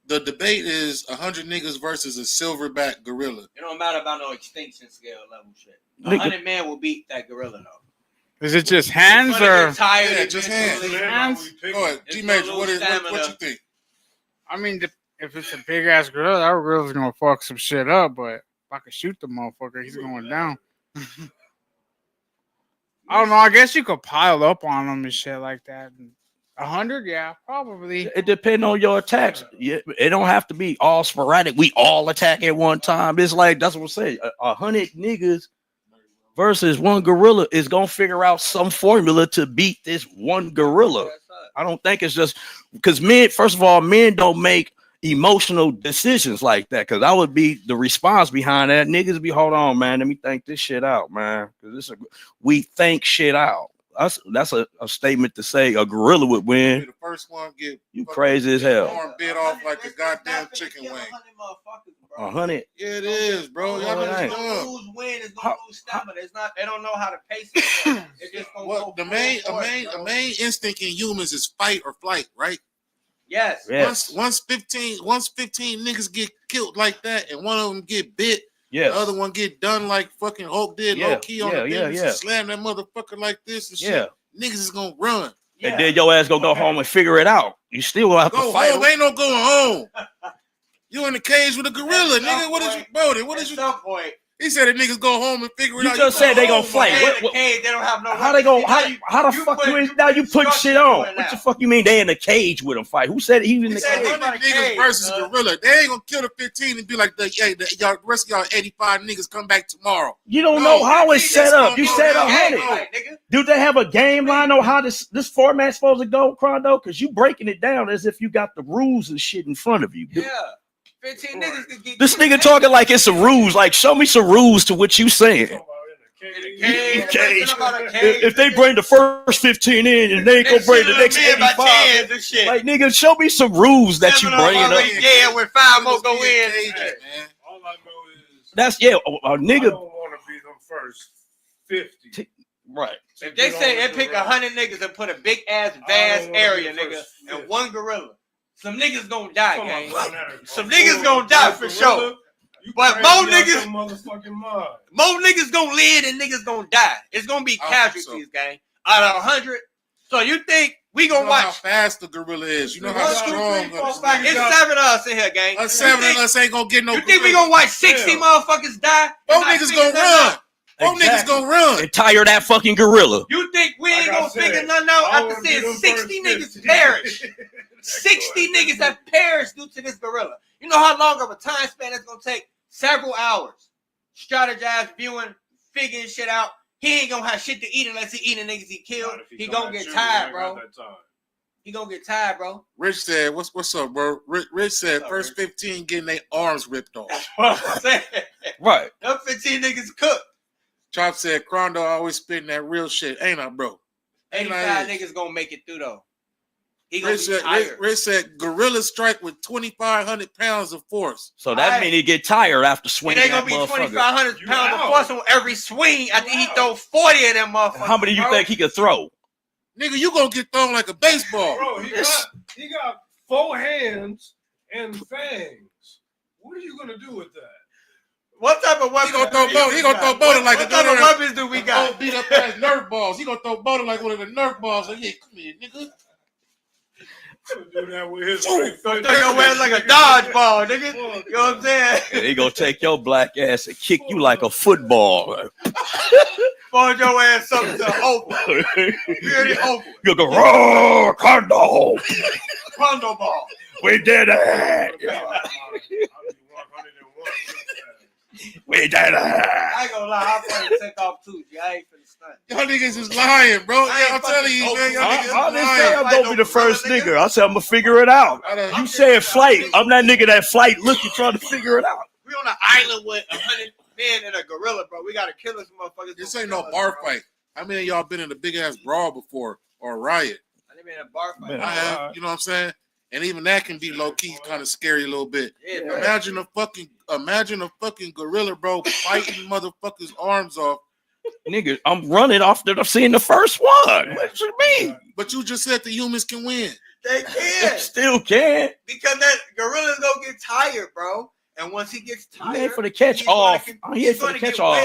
The debate is 100 niggas versus a silverback gorilla. It don't matter about no extinction scale level shit. 100 men will beat that gorilla though. Is it just hands or? Yeah, just hands. Hands? Go ahead, G Major. What you think? I mean, if it's a big ass gorilla, that gorilla's gonna fuck some shit up. But if I could shoot the motherfucker, he's going down. I don't know. I guess you could pile up on him and shit like that. 100, yeah, probably. It depends on your attacks. It don't have to be all sporadic. We all attack at one time. It's like that's what I'm saying. 100 niggas versus one gorilla is gonna figure out some formula to beat this one gorilla. I don't think it's just because men. First of all, men don't make emotional decisions like that. Because I would be the response behind that. Niggas be hold on, man. Let me think this shit out, man. Because we think shit out. That's a statement to say a gorilla would win. The first one get you crazy as hell. Arm bit off like a goddamn chicken wing. 100. Yeah, it is, bro. Y'all lose win is gonna lose stamina. It's not. They don't know how to pace it. It's just gonna go. The main instinct in humans is fight or flight, right? Yes. Once 15 niggas get killed like that, and one of them get bit. Yeah. The other one get done like fucking Hulk did, low key on the bench, slam that motherfucker like this and shit. Niggas is gonna run. And then your ass gonna go home and figure it out. You still gonna have to fight. Home. Ain't no going home. You in the cage with a gorilla, nigga. What is you voting? What is you? At some point. He said that niggas go home and figure it out. You just said they gonna fight. They don't have no. How they go? How the fuck you in? Now you put shit on. What the fuck you mean they in the cage with them fight? Who said he was in the cage? 100 niggas versus gorilla. They ain't gonna kill the 15 and be like the rest of y'all 85 niggas come back tomorrow. You don't know how it's set up. You said 100. Do they have a game line on how this format's supposed to go, Crondo? Because you breaking it down as if you got the rules and shit in front of you. Yeah. 15 niggas could get this nigga talking like it's a ruse. Like, show me some rues to what you saying. If they bring the first 15 in and they ain't gonna bring the next 85, like nigga, show me some rules that you bringing up. Yeah, when 5 more go in. All I know is that's a nigga. I don't want to be them first 50. Right. If they say they pick 100 niggas and put a big ass vast area, nigga, and one gorilla. Some niggas gonna die, gang. Some niggas gonna die for sure. But more niggas gonna live and niggas gonna die. It's gonna be casualties, gang. Out of 100. So you think we gonna watch how fast the gorilla is? You know how strong. It's 7 of us in here, gang. 7 of us ain't gonna get no. You think we gonna watch 60 motherfuckers die? 4 niggas gonna run. 4 niggas gonna run and tire that fucking gorilla. You think we ain't gonna figure nothing out after seeing 60 niggas perish? 60 niggas have perished due to this gorilla. You know how long of a time span it's gonna take? Several hours. Strategize, viewing, figuring shit out. He ain't gonna have shit to eat unless he eating niggas he killed. He gonna get tired, bro. He gonna get tired, bro. Rich said, "What's up, bro?" Rich said, "First 15 getting their arms ripped off." That's what I'm saying. Right. Them 15 niggas cooked. Chop said, "Crondo always spitting that real shit, ain't I, bro?" 85 niggas gonna make it through though. Rich said, "Gorillas strike with 2,500 pounds of force." So that means he get tired after swinging. It ain't gonna be 2,500 pounds of force on every swing after he throw 40 of them motherfuckers. How many do you think he could throw? Nigga, you gonna get thrown like a baseball. Bro, he got 4 hands and fangs. What are you gonna do with that? What type of weapons? He gonna throw Boda like what type of weapons do we got? Beat up ass Nerf balls. He gonna throw Boda like one of the Nerf balls. Like, yeah, come here, nigga. Do that with his throw your ass like a dodgeball, nigga. You know what I'm saying? Yeah, he gonna take your black ass and kick you like a football. Fold your ass up to open. Really open. You go roar, Crondo. Crondo ball. We did it. We did it. I ain't gonna lie, I'll probably take off too. I ain't finna stunt. Y'all niggas is lying, bro. Yeah, I'm telling you, man. Y'all niggas is I didn't say I'm lying. gonna be the first nigga. I said I'm gonna figure it out. You said flight. I'm that nigga that flight looking trying to figure it out. We on an island with 100 men and a gorilla, bro. We gotta kill this motherfuckers. This ain't no bar fight. How many of y'all been in a big ass brawl before or a riot? I didn't mean a bar fight. I have, you know what I'm saying? And even that can be low key, kind of scary a little bit. Yeah, Imagine a fucking gorilla, bro, fighting motherfuckers' arms off. Nigga, I'm running off that I've seen the first one. What you mean? But you just said the humans can win. They can. Still can. Because that gorilla's gonna get tired, bro. And once he gets tired, I'm here for the catch off. I'm here for the catch off.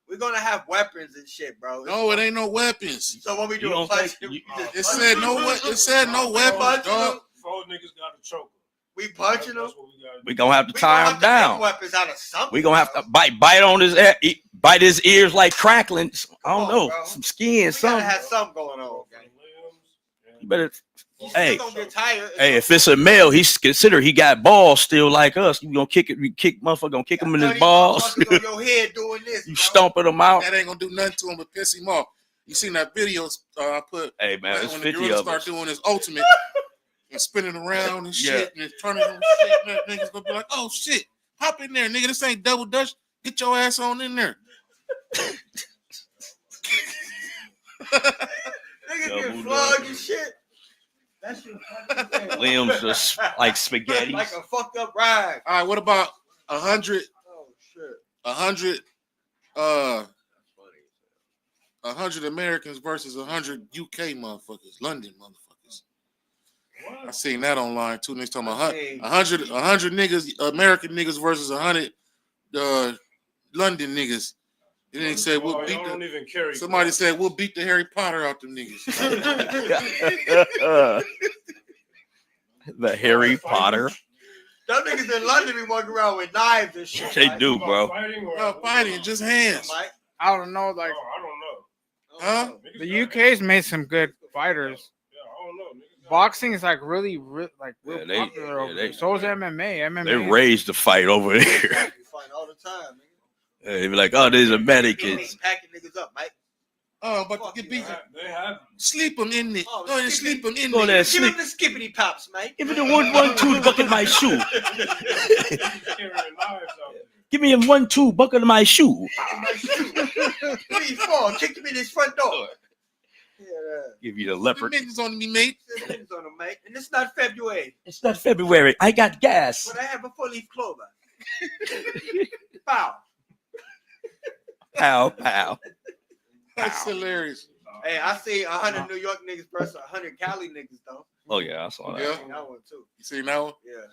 We're gonna have weapons and shit, bro. No, it ain't no weapons. So what we do? It said no weapons, dog. 4 niggas got a choker. We punching them. We gonna have to tie him down. Weapons out of something. We gonna have to bite on his bite his ears like crackling. I don't know, some skin, something. Have something going on. Okay? You better. Hey, get tired. Hey, if it's a male, he's considered he got balls still like us. You gonna kick it? We kick motherfucker, gonna kick him in his balls. On your head doing this, you stomping him out. That ain't gonna do nothing to him but piss him off. You seen that video I put? Hey man, it's when 50 the gorilla of us. start doing his ultimate and spinning around and shit and turning and shit. And niggas gonna be like, "Oh shit, hop in there, nigga. This ain't double dutch. Get your ass on in there." Niggas get flogged and shit. That shit limbs just like spaghetti. Like a fucked up ride. All right, what about 100? Oh shit. 100 Americans versus 100 UK motherfuckers, London motherfuckers. What? I seen that online too. Next time 100 niggas, American niggas versus 100 London niggas. And they said we'll beat somebody said we'll beat the Harry Potter out them niggas. The Harry Potter. Them niggas in London be walking around with knives and shit. They do, bro. Fighting, just hands. I don't know, like I don't know. Huh? The UK's made some good fighters. Yeah, I don't know. Boxing is like really popular over there. So is MMA. They raised the fight over there. They fight all the time, nigga. They be like, oh, these Americans. Packing niggas up, Mike. Oh, but to get beat. They have. Sleep them in there. Go ahead and sleep them in there. there. Give him the skippity pops, Mike. Give me the 1-1-2 bucket of my shoe. Give me a 1-2 bucket of my shoe. 3-4. Kick him in his front door. Give you the leopard. Mittens on me, mate. Mittens on him, mate. And it's not February. It's not February. I got gas. What I have a 4-leaf clover. Pow. Pow. That's hilarious. Hey, I see 100 New York niggas versus 100 Cali niggas, though. Oh, yeah, I saw that. Yeah. I seen that one, too. You seen that one? Yeah.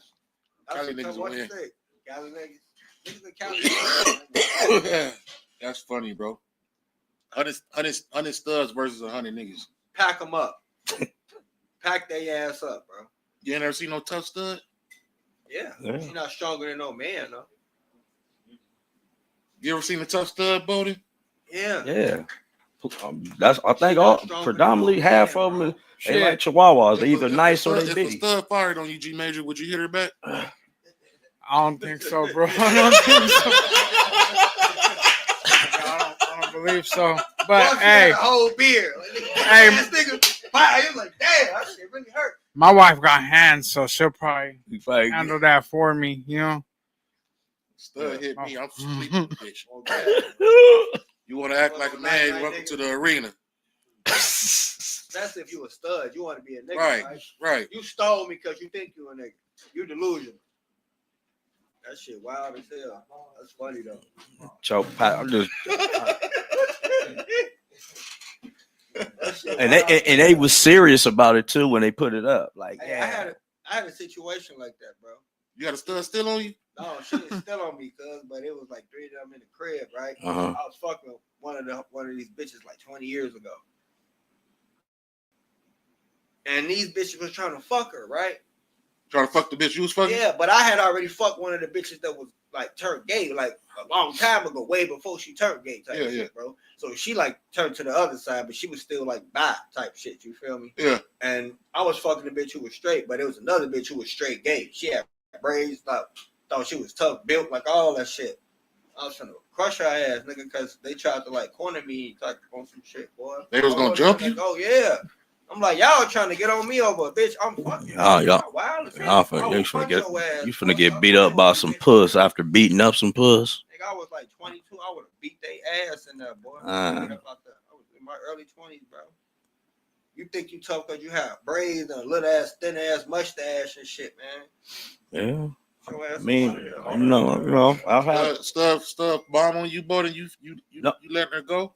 Cali niggas win. Cali niggas. Niggas in Cali. That's funny, bro. 100 studs versus 100 niggas. Pack them up. Pack their ass up, bro. You ain't ever seen no tough stud? Yeah. She's not stronger than no man, though. You ever seen a tough stud, Bodie? Yeah. Yeah. That's I think predominantly half of them they like Chihuahuas. They either nice or they bitty. If a stud fired on you, G Major, would you hit her back? I don't think so, bro. I don't believe so. But hey, a whole beer. Hey, this nigga, I was like, damn, that shit really hurt. My wife got hands, so she'll probably handle that for me. You know. Stud hit me. I'm sleeping, bitch. You want to act like a man? Welcome to the arena. That's if you a stud. You want to be a nigga, right? You stole me because you think you a nigga. You delusional. That shit wild as hell. That's funny though. Choke pat. I'm just. And they was serious about it too when they put it up. Like, hey, I had a situation like that, bro. You got a stud still on you? No, she is still on me, cuz, but it was like 3 of them in the crib, right? Uh-huh. I was fucking one of these bitches like 20 years ago. And these bitches was trying to fuck her, right? Trying to fuck the bitch you was fucking? Yeah, but I had already fucked one of the bitches that was like turned gay like a long time ago, way before she turned gay type shit, bro. So she like turned to the other side, but she was still like bi type shit. You feel me? Yeah. And I was fucking the bitch who was straight, but it was another bitch who was straight gay. She had braids, like thought she was tough, built, like all that shit. I was trying to crush her ass, nigga, because they tried to like corner me like on some shit, boy. They was gonna jump you? Oh yeah. I'm like, y'all trying to get on me over, bitch. I'm fucking. You finna get beat up by some puss after beating up some puss. Nigga, I was like 22. I would have beat their ass in there, boy. I was in my early 20s, bro. You think you tough because you have braids and a little ass, thin ass mustache and shit, man. Yeah. I mean, I've had stuff bomb on you, boy, and you letting her go.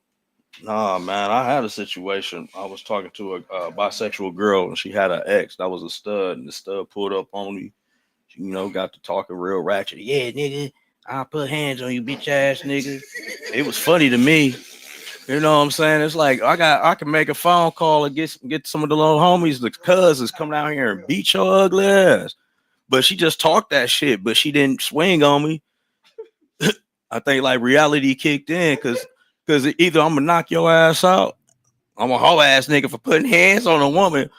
Nah, man, I had a situation. I was talking to a bisexual girl, and she had an ex that was a stud, and the stud pulled up on me. She, got to talking real ratchet. Yeah, nigga, I'll put hands on you, bitch ass nigga. It was funny to me. You know what I'm saying? It's like I can make a phone call and get some of the little homies, the cousins, come down here and beat your ugly ass. But she just talked that shit, but she didn't swing on me. I think like reality kicked in because either I'm gonna knock your ass out, I'm a hoe ass nigga for putting hands on a woman,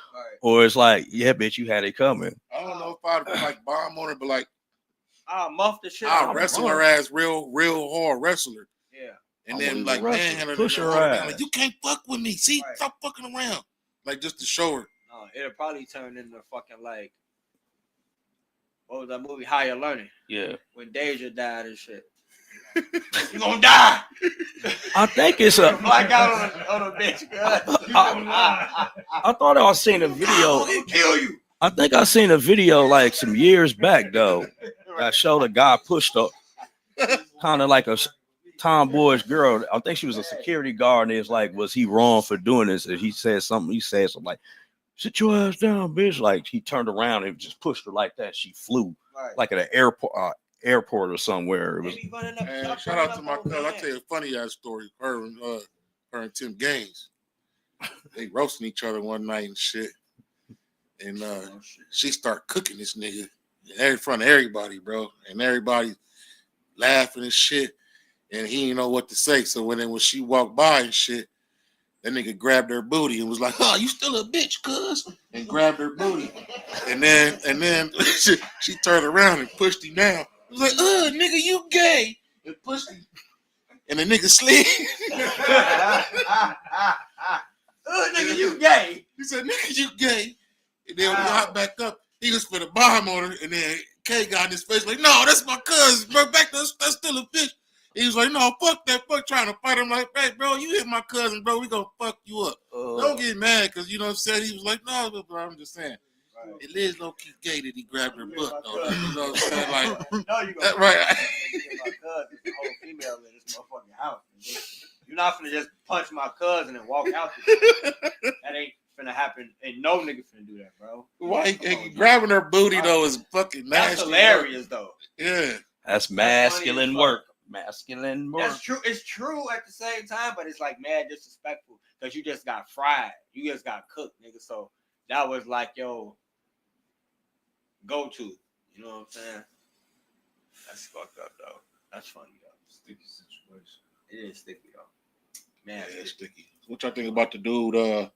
or it's like, yeah, bitch, you had it coming. I don't know if I'd like bomb on her, but like I'll muff the shit. I'll wrestle her ass real hard wrestler. Yeah. And then like manhandle push her ass. Like, you can't fuck with me. See, stop fucking around. Like just to show her. No, it'll probably turn into fucking like what was that movie? Higher Learning. Yeah. When Deja died and shit. You gonna die. I think it's a black out on a bitch. I thought I seen a video. Kill you. I think I seen a video like some years back though. That showed a guy pushed up, kind of like a tomboyish girl. I think she was a security guard, and it's like, was he wrong for doing this? And he said something like, "Sit your ass down, bitch!" Like he turned around and just pushed her like that. She flew like at an airport or somewhere. It was. Man, shout out to my cousin. I tell you a funny ass story. Her and Tim Gaines, they roasting each other one night and shit. And she start cooking this nigga in front of everybody, bro. And everybody laughing and shit. And he didn't know what to say. So when she walked by and shit, that nigga grabbed her booty and was like, "Oh, you still a bitch, cuz," and grabbed her booty. And then she turned around and pushed him down. He was like, nigga, you gay. And pushed him. And the nigga slid. Nigga, you gay. He said, "Nigga, you gay." And then when he got back up, he was for the bomb on her. And then K got in his face like, "No, that's my cousin, bro. Back there, that's still a bitch." He was like, "No, fuck that, fuck trying to fight him." Like, "Hey, bro, you hit my cousin, bro. We gonna fuck you up. Don't get mad," because you know what I'm saying. He was like, "No, bro, I'm just saying." Right. It is low key gay that he grabbed her butt, though. You know what I'm saying? Like, no, you gonna right. My cousin, the whole female in this motherfucking house. You're not finna just punch my cousin and walk out. That ain't finna happen. Ain't no nigga finna do that, bro. Why grabbing her booty though is fucking nasty. That's hilarious, though. Yeah, that's masculine work. Masculine work. That's true. It's true at the same time, but it's like mad disrespectful because you just got fried. You just got cooked, nigga. So that was like yo go to. You know what I'm saying? That's fucked up though. That's funny though. Sticky situation. It is sticky though. Man, yeah, it's sticky. What y'all think about the dude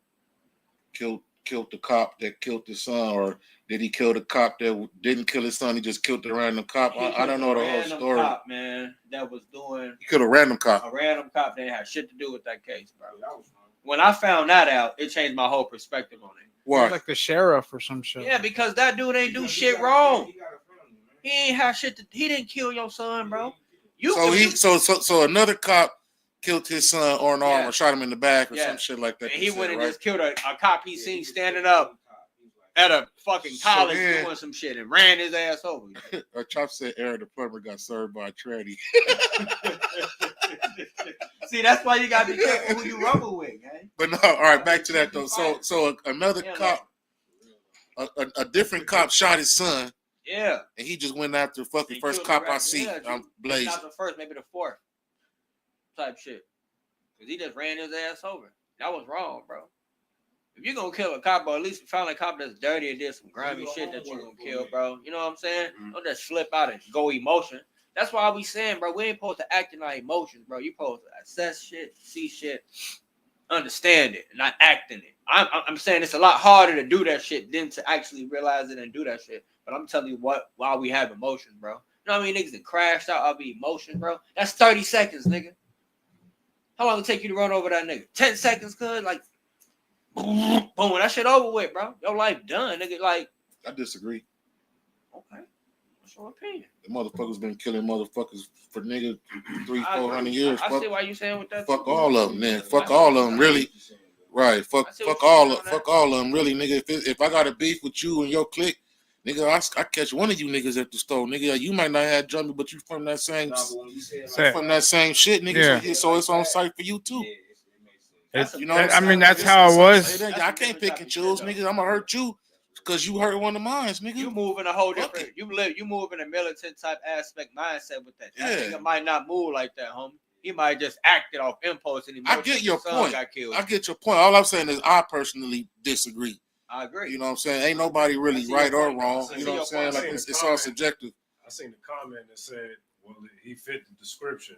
killed the cop that killed his son, or did he kill the cop that didn't kill his son? He just killed the random cop. I don't know the whole story. Cop, man, that was doing. He killed a random cop. A random cop that didn't have shit to do with that case, bro. When I found that out, it changed my whole perspective on it. Why? Like the sheriff or some shit. Yeah, because that dude ain't do shit wrong. He ain't have shit to. He didn't kill your son, bro. So another cop killed his son or or shot him in the back or some shit like that. And he went and just killed a cop he seen standing up at a fucking college doing some shit and ran his ass over. Chop said Aaron the plumber got served by a tranny. See, that's why you gotta be careful who you rumble with, man. But no, all right, back to that though. So another cop, a different cop shot his son. Yeah. And he just went after the fucking first cop I see. I'm blazed. Not the first, maybe the fourth type shit. Because he just ran his ass over. That was wrong, bro. If you're gonna kill a cop, or at least find a cop that's dirty and did some grimy shit that you're gonna kill, bro. You know what I'm saying? Don't just slip out and go emotion. That's why we saying, bro, we ain't supposed to act in our emotions, bro. You supposed to assess shit, see shit, understand it, not act in it. I'm saying it's a lot harder to do that shit than to actually realize it and do that shit. But I'm telling you why we have emotions, bro. You know what I mean? Niggas that crashed out of emotions, bro. That's 30 seconds, nigga. How long it take you to run over that nigga? 10 seconds, cuz? Like, boom, that shit over with, bro. Your life done, nigga. Like, I disagree. Okay. What's your opinion? The motherfuckers been killing motherfuckers for nigga 300-400 years. I see why you saying with that. Fuck all of them, man. Fuck all of them, really. Right. Fuck all of them, really, nigga. If I got a beef with you and your clique, nigga, I catch one of you niggas at the store, nigga. You might not have jumped me, but you from that same shit, nigga. Yeah. So it's on site for you too. You know, I mean, that's how it was. I can't pick and choose, nigga. I'm gonna hurt you because you hurt one of mine, nigga. You move in a whole different. You move in a militant type aspect mindset with that. That nigga might not move like that, homie. He might just act it off impulse and emotion. I get your point. I get your point. All I'm saying is I personally disagree. I agree. You know what I'm saying? Ain't nobody really right or wrong. You know what I'm saying? Like it's all subjective. I seen the comment that said, "Well, he fit the description."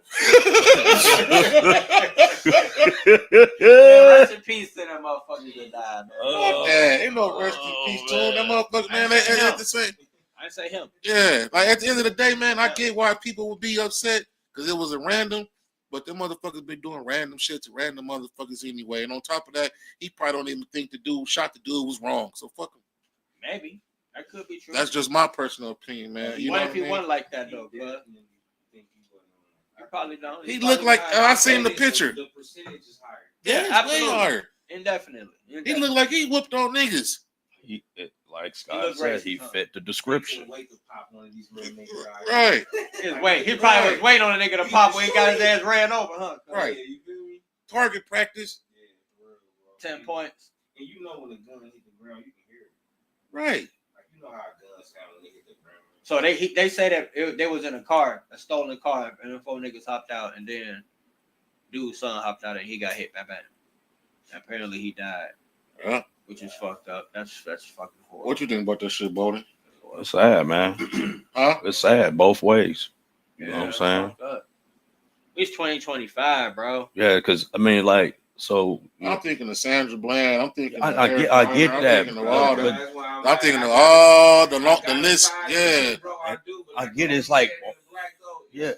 Rest in peace to them motherfuckers that died, man. Yeah, ain't no rest in peace to them. That motherfuckers, man. They at the same. I didn't say him. Yeah, like at the end of the day, man, I get why people would be upset because it was a random. But them motherfuckers been doing random shit to random motherfuckers anyway. And on top of that, he probably don't even think the dude shot the dude was wrong. So fuck him. Maybe. That could be true. That's just my personal opinion, man. You what know if he wasn't like that, though, bro? I probably don't. He looked like, I seen the picture. The percentage is higher. Yeah, absolutely. way higher. Indefinitely. He looked like he whooped on niggas. Like Scott said, he fit the description. Right. He probably was waiting on a nigga to pop when he got his ass ran over, huh? Right. Target practice. 10 points. And you know when a gun hit the ground, you can hear it. Right. Like you know how a gun sound when it hit the ground. So they say that they was in a car, a stolen car, and the 4 niggas hopped out, and then dude's son hopped out and he got hit. Bam, bam. Apparently he died. Yeah. Which is fucked up. That's fucking horrible. What you think about that shit, Bolden? It's sad, man. Huh? It's sad both ways. You know what I'm saying? It's 2025, bro. Yeah, because I mean, like, so I'm thinking of Sandra Bland. I'm thinking. I get that. I'm thinking of all the list. Yeah. I get it. It's like, yeah.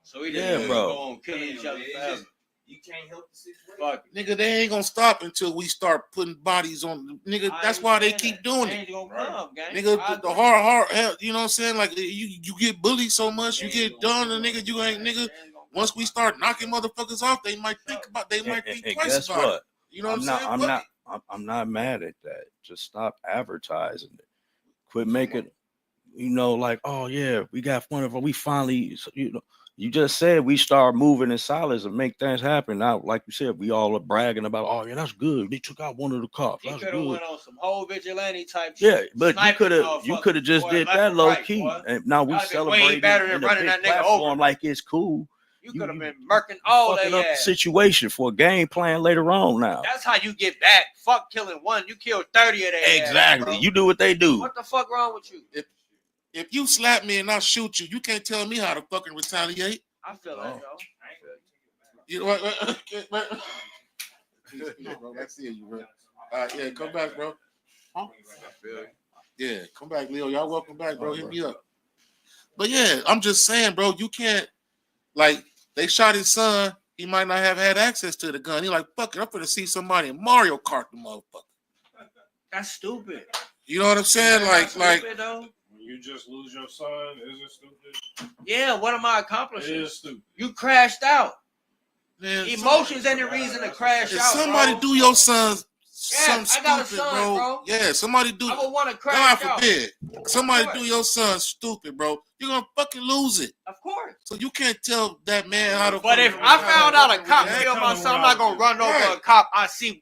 So we just go on killing each other forever. You can't help the situation. Fuck. Nigga, they ain't gonna stop until we start putting bodies on. Nigga, that's why they keep doing it. Nigga, the hard, you know what I'm saying? Like you get bullied so much, you get done, and nigga, you ain't nigga. Once we start knocking motherfuckers off, they might think twice about it. You know what I'm saying? I'm not mad at that. Just stop advertising it. Quit making, like, oh yeah, we got one of them. We finally, You just said we start moving in silence and make things happen. Now, like you said, we all are bragging about, oh yeah, that's good. They took out one of the cops. He could have went on some whole vigilante type shit. Yeah, but you could have just did that low key. And now we celebrate in a big platform like it's cool. You could have been murking all that up the situation for a game plan later on now. That's how you get back. Fuck killing one. You killed 30 of them. Exactly. You do what they do. What the fuck wrong with you? If you slap me and I shoot you, you can't tell me how to fucking retaliate. I feel that, yo. You know what? I see you, bro. Yeah, come back, bro. Huh? Yeah, come back, Leo. Y'all welcome back, bro. Hit me up. But yeah, I'm just saying, bro, you can't, like, they shot his son. He might not have had access to the gun. He like, fuck it, I'm finna see somebody in Mario Kart, the motherfucker. That's stupid. You know what I'm saying? Like, you just lose your son, is it stupid? Yeah, what am I accomplishing? It is stupid. You crashed out. Man, emotions ain't the reason to crash out. Somebody do your son's something stupid, bro. Yeah, somebody do. I would want to crash God forbid. Somebody do your son stupid, bro. You're gonna fucking lose it. Of course. So you can't tell that man how to. But if I found out a cop killed my son, I'm not gonna run over a cop I see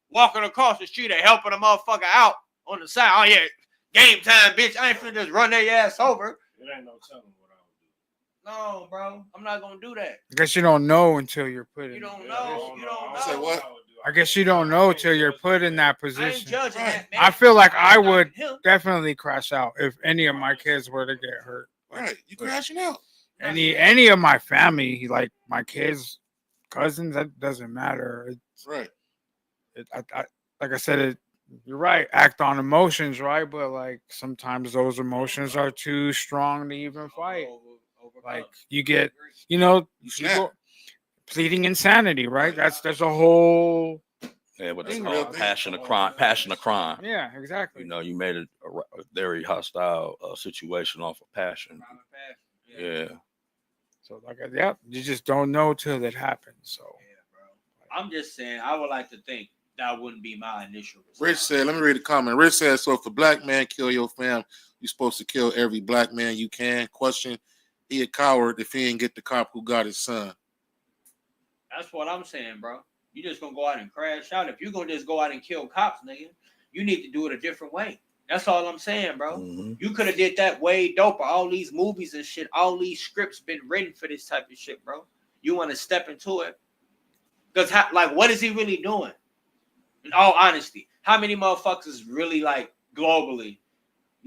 walking across the street and helping a motherfucker out on the side. Oh yeah. Game time, bitch. I ain't finna just run their ass over. It ain't no telling what I would do. No, bro. I'm not gonna do that. I guess you don't know until you're put in. You don't know. You don't know. Say what? I guess you don't know till you're put in that I ain't position. judging that, man. I feel like I ain't would judging him. definitely crash out if any of my kids were to get hurt. Right, you crashing out. Any of my family, like my kids, cousins, that doesn't matter. Right. Like I said, you're right. Act on emotions, right? But like sometimes those emotions are too strong to even fight. Like you get, You people pleading insanity, right? That's a whole. Yeah, what they That's call real thing. passion of crime. Passion of crime. Yeah, exactly. You made it a very hostile situation off of passion. Yeah. So you just don't know till it happens. So I'm just saying, I would like to think that wouldn't be my initial response. Rich said, let me read the comment. Rich said, so if a black man kill your fam, you're supposed to kill every black man you can. Question, he a coward if he ain't get the cop who got his son. That's what I'm saying, bro. You just gonna go out and crash out. If you're gonna just go out and kill cops, nigga, you need to do it a different way. That's all I'm saying, bro. Mm-hmm. You could have did that way doper. All these movies and shit, all these scripts been written for this type of shit, bro. You want to step into it? Because, what is he really doing? In all honesty, how many motherfuckers really, globally,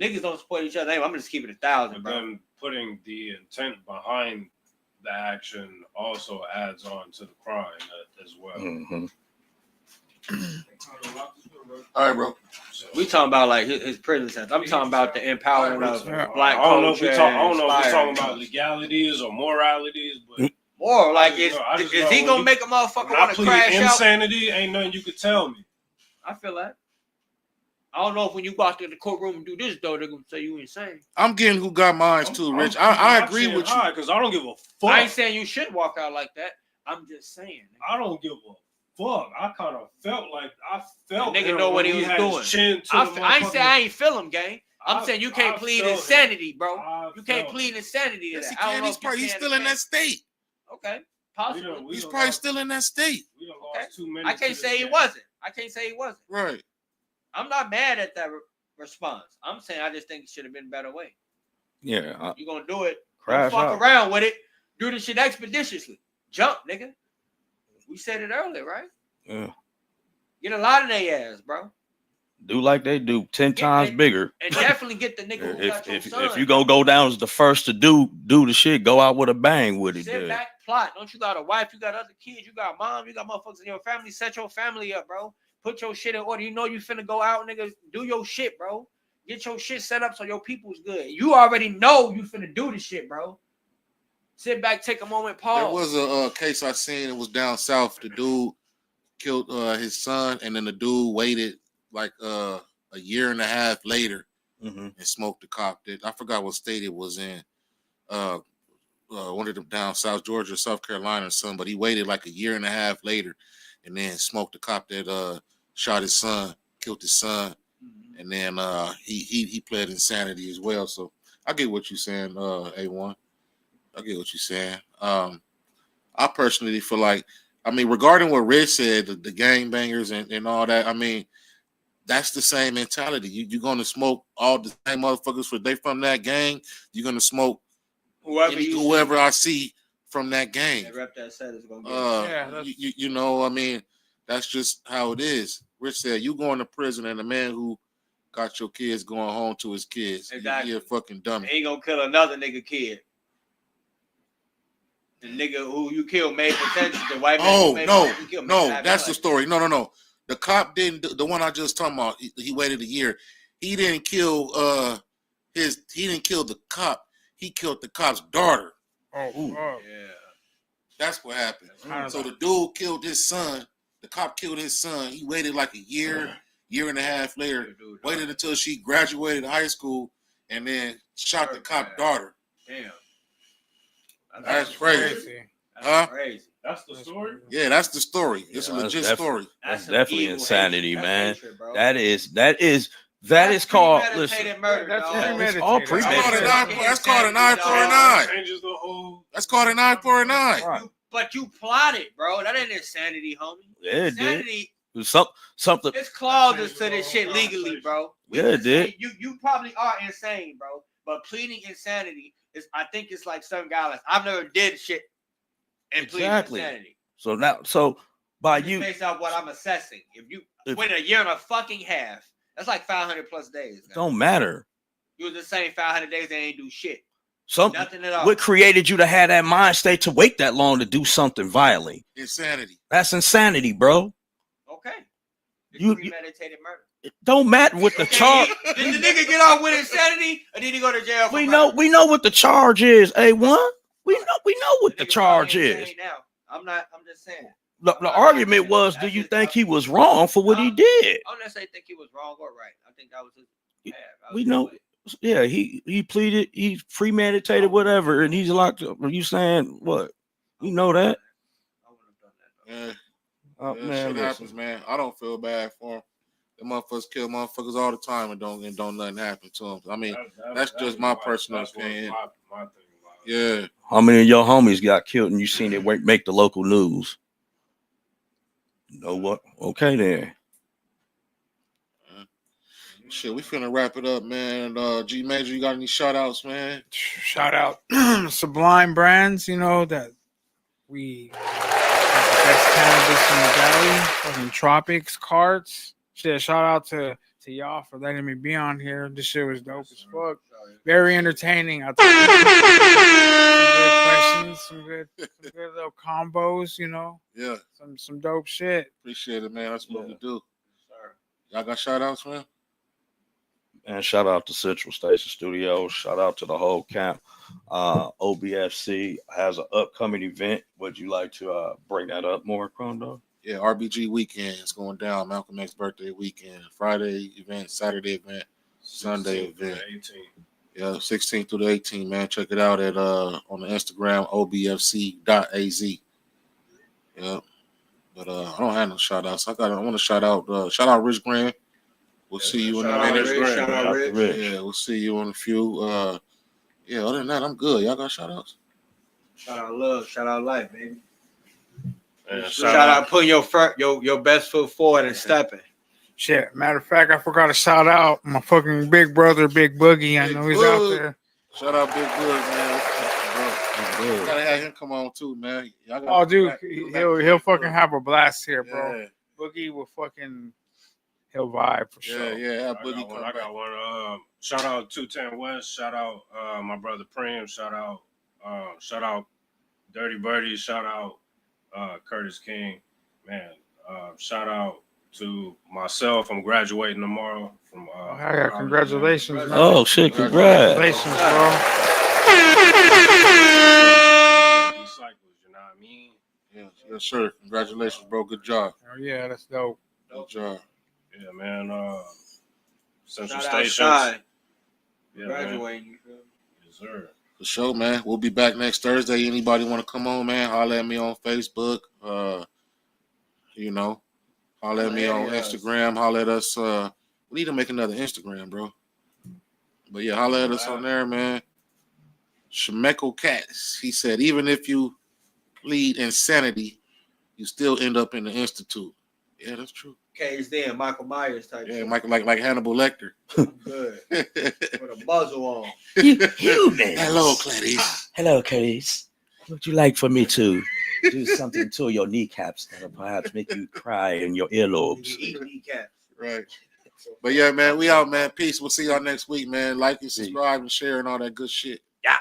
niggas don't support each other? Hey, I'm gonna just keep it 1,000, And bro. then putting the intent behind the action also adds on to the crime as well. Mm-hmm. All right, bro. So, We talking about his prison sentence. I'm talking about the empowering of black I don't know if culture. I don't know if we're inspiring. talking about legalities or moralities, but Or I just is know he when gonna you- make a motherfucker when I want to plead crash out? insanity, ain't nothing you could tell me. I feel that. I don't know if when you go out to the courtroom and do this though, they're gonna say you insane. I'm getting who got mines too, Rich. I agree with you. Because I don't give a fuck. I ain't saying you should walk out like that. I'm just saying. I don't give a fuck. I kind of felt like The nigga him know what when he was had doing. his chin to the I ain't say motherfucking- I ain't feel him, gang. I'm saying you can't I plead felt him. insanity, bro. I You can't felt plead him. insanity to Yes, he that. I don't can. know He's if you probably can still or in that can't. state. Okay, possibly. We He's done probably lost- still in that state. We done Okay. lost 2 minutes. I can't say he wasn't. I can't say he wasn't. Right. I'm not mad at that response. I'm saying I just think it should have been a better way. Yeah. You gonna do it? Don't Crash fuck out. around with it. Do the shit expeditiously. Jump, nigga. We said it earlier, right? Yeah. Get a lot of their ass, bro, Do like they do, 10 Yeah, times and- bigger. and definitely get the nigga who got your If son. you gonna go down as the first to do the shit, go out with a bang with it. Sit Dude. back, plot. Don't you got a wife? You got other kids. You got mom. You got motherfuckers in your family. Set your family up, bro. Put your shit in order. You know you finna go out, nigga. Do your shit, bro. Get your shit set up so your people's good. You already know you finna do the shit, bro. Sit back, take a moment, pause. There was a case I seen. It was down south. The dude killed his son, and then the dude waited like a year and a half later and smoked the cop. I forgot what state it was in. One of them down south, Georgia, South Carolina, or something. But he waited like a year and a half later, and then smoked the cop that shot his son, killed his son, and then he pled insanity as well. So I get what you're saying, A1. I get what you're saying. I personally feel like, regarding what Rich said, the gangbangers and all that, that's the same mentality. You're going to smoke all the same motherfuckers they from that gang. You're going to smoke whoever I see from that gang. That rep that set is gonna get That's just how it is. Rich said, you going to prison, and the man who got your kids going home to his kids. Exactly. You're a fucking dummy. He ain't gonna kill another nigga kid. The nigga who you killed made potential. The white man. Oh, who made no, potential kill, no, made it that's the happen. story. No. The cop didn't. The one I just talking about. He waited a year. He didn't kill. He didn't kill the cop. He killed the cop's daughter. Oh, Yeah. That's what happened. So the dude killed his son. The cop killed his son. He waited like a year and a half later. Waited until she graduated high school, and then shot the cop's daughter. Damn. That's crazy. That's crazy. That's the story? Yeah, that's the story. It's a legit story. That's some definitely evil insanity, hatred. man. That's hatred, bro. That is called. Premeditated Listen, murder, that's dog. premeditated. it's all That's called an premeditated. That's called an eye for an eye. Changes the whole. That's called an eye for an eye. Right. But you plotted, bro. That ain't insanity, homie. Yeah, it did. Insanity. Something. It's clauses to this shit legally, bro. Yeah, it did. You probably are insane, bro. But pleading insanity is, I think it's like some guy like, I've never did shit and pleaded Exactly. insanity. So by Just you. based off what I'm assessing. If you went a year and a fucking half, that's like 500 plus days. Guys. Don't matter. You was the same 500 days, they ain't do shit. Something. Nothing at all. What created you to have that mind state to wait that long to do something violent? Insanity. That's insanity, bro. Okay. It's You- premeditated murder. It don't matter what the charge. Did the nigga get off with insanity, or did he go to jail? For We murder? know what the charge is. A1. We know what the nigga charge probably is. insane Now. I'm just saying. The argument was, do you think he was wrong for what he did? I don't necessarily think he was wrong or right. I think that was his path. We know. Yeah, he pleaded, he premeditated whatever, and he's locked up. Are you saying what? We know that. I wouldn't have done that. Yeah. Oh, Yeah, man, shit listen. happens, man. I don't feel bad for him. The motherfuckers kill motherfuckers all the time and don't nothing happen to them. I mean, that's just my personal opinion. My thing about it. Yeah. How many of your homies got killed and you seen it make the local news? You know what? Okay, then. Shit, we finna wrap it up, man. G Major, you got any shout outs, man? Shout out Sublime Brands, you know, that we got the best cannabis in the valley, fucking Tropics carts. Shit, shout out to y'all for letting me be on here. This shit was dope as fuck. Very entertaining. I think some good little combos, you know. Yeah. Some dope shit. Appreciate it, man. That's what we do. Y'all got shout outs, man? And shout out to Central Station Studios. Shout out to the whole camp. OBFC has an upcoming event. Would you like to bring that up more, Crondo? Yeah, RBG weekend is going down. Malcolm X's birthday weekend. Friday event, Saturday event, Sunday event. 18. Yeah, 16th through the 18th, man. Check it out at on the Instagram, obfc.az. Yeah. But I don't have no shout outs. I want to shout out Rich Graham. We'll see you in a minute. Shout out Rich. Yeah, we'll see you in a few. Yeah, other than that, I'm good. Y'all got shout outs? Shout out love. Shout out life, baby. And Shout out putting your best foot forward and stepping. Shit. Matter of fact, I forgot to shout out my fucking big brother, Big Boogie. I know he's out there. Shout out Big Boog, man. Gotta have him come on too, man. Y'all gotta Oh, dude, come back. he'll fucking have a blast here, bro. Yeah. Boogie will fucking he'll vibe for sure. Yeah, have I Boogie got one. come I back. got one. Shout out 210 West. Shout out my brother Prim. Shout out Dirty Birdie. Shout out Curtis King. Man, shout out to myself. I'm graduating tomorrow from. Yeah, congratulations, man. Oh, shit, congrats. Congratulations, bro. Cycles, you know what I mean? Yes, sir. Congratulations, bro. Good job. Oh, yeah, that's dope. Good job. Yeah, man. Central Shout out Station. Shine. Yeah, man. Graduating, you feel me? Yes, sir. For sure, man. We'll be back next Thursday. Anybody want to come on, man? Holler at me on Facebook. You know, holler at me on Instagram. Holler at us. We need to make another Instagram, bro. But yeah, holler at us on there, man. Shemeko Katz. He said, even if you plead insanity, you still end up in the institute. Yeah, that's true. Caged in, Michael Myers type. Yeah, shit. Michael, like Hannibal Lecter. Good. With a muzzle on. Humans. Hello, Clarice. Hello, Clarice. Would you like for me to do something to your kneecaps that'll perhaps make you cry in your earlobes? You eat kneecaps. Right. But yeah, man, we out, man. Peace. We'll see y'all next week, man. Like and subscribe and share and all that good shit. Yeah.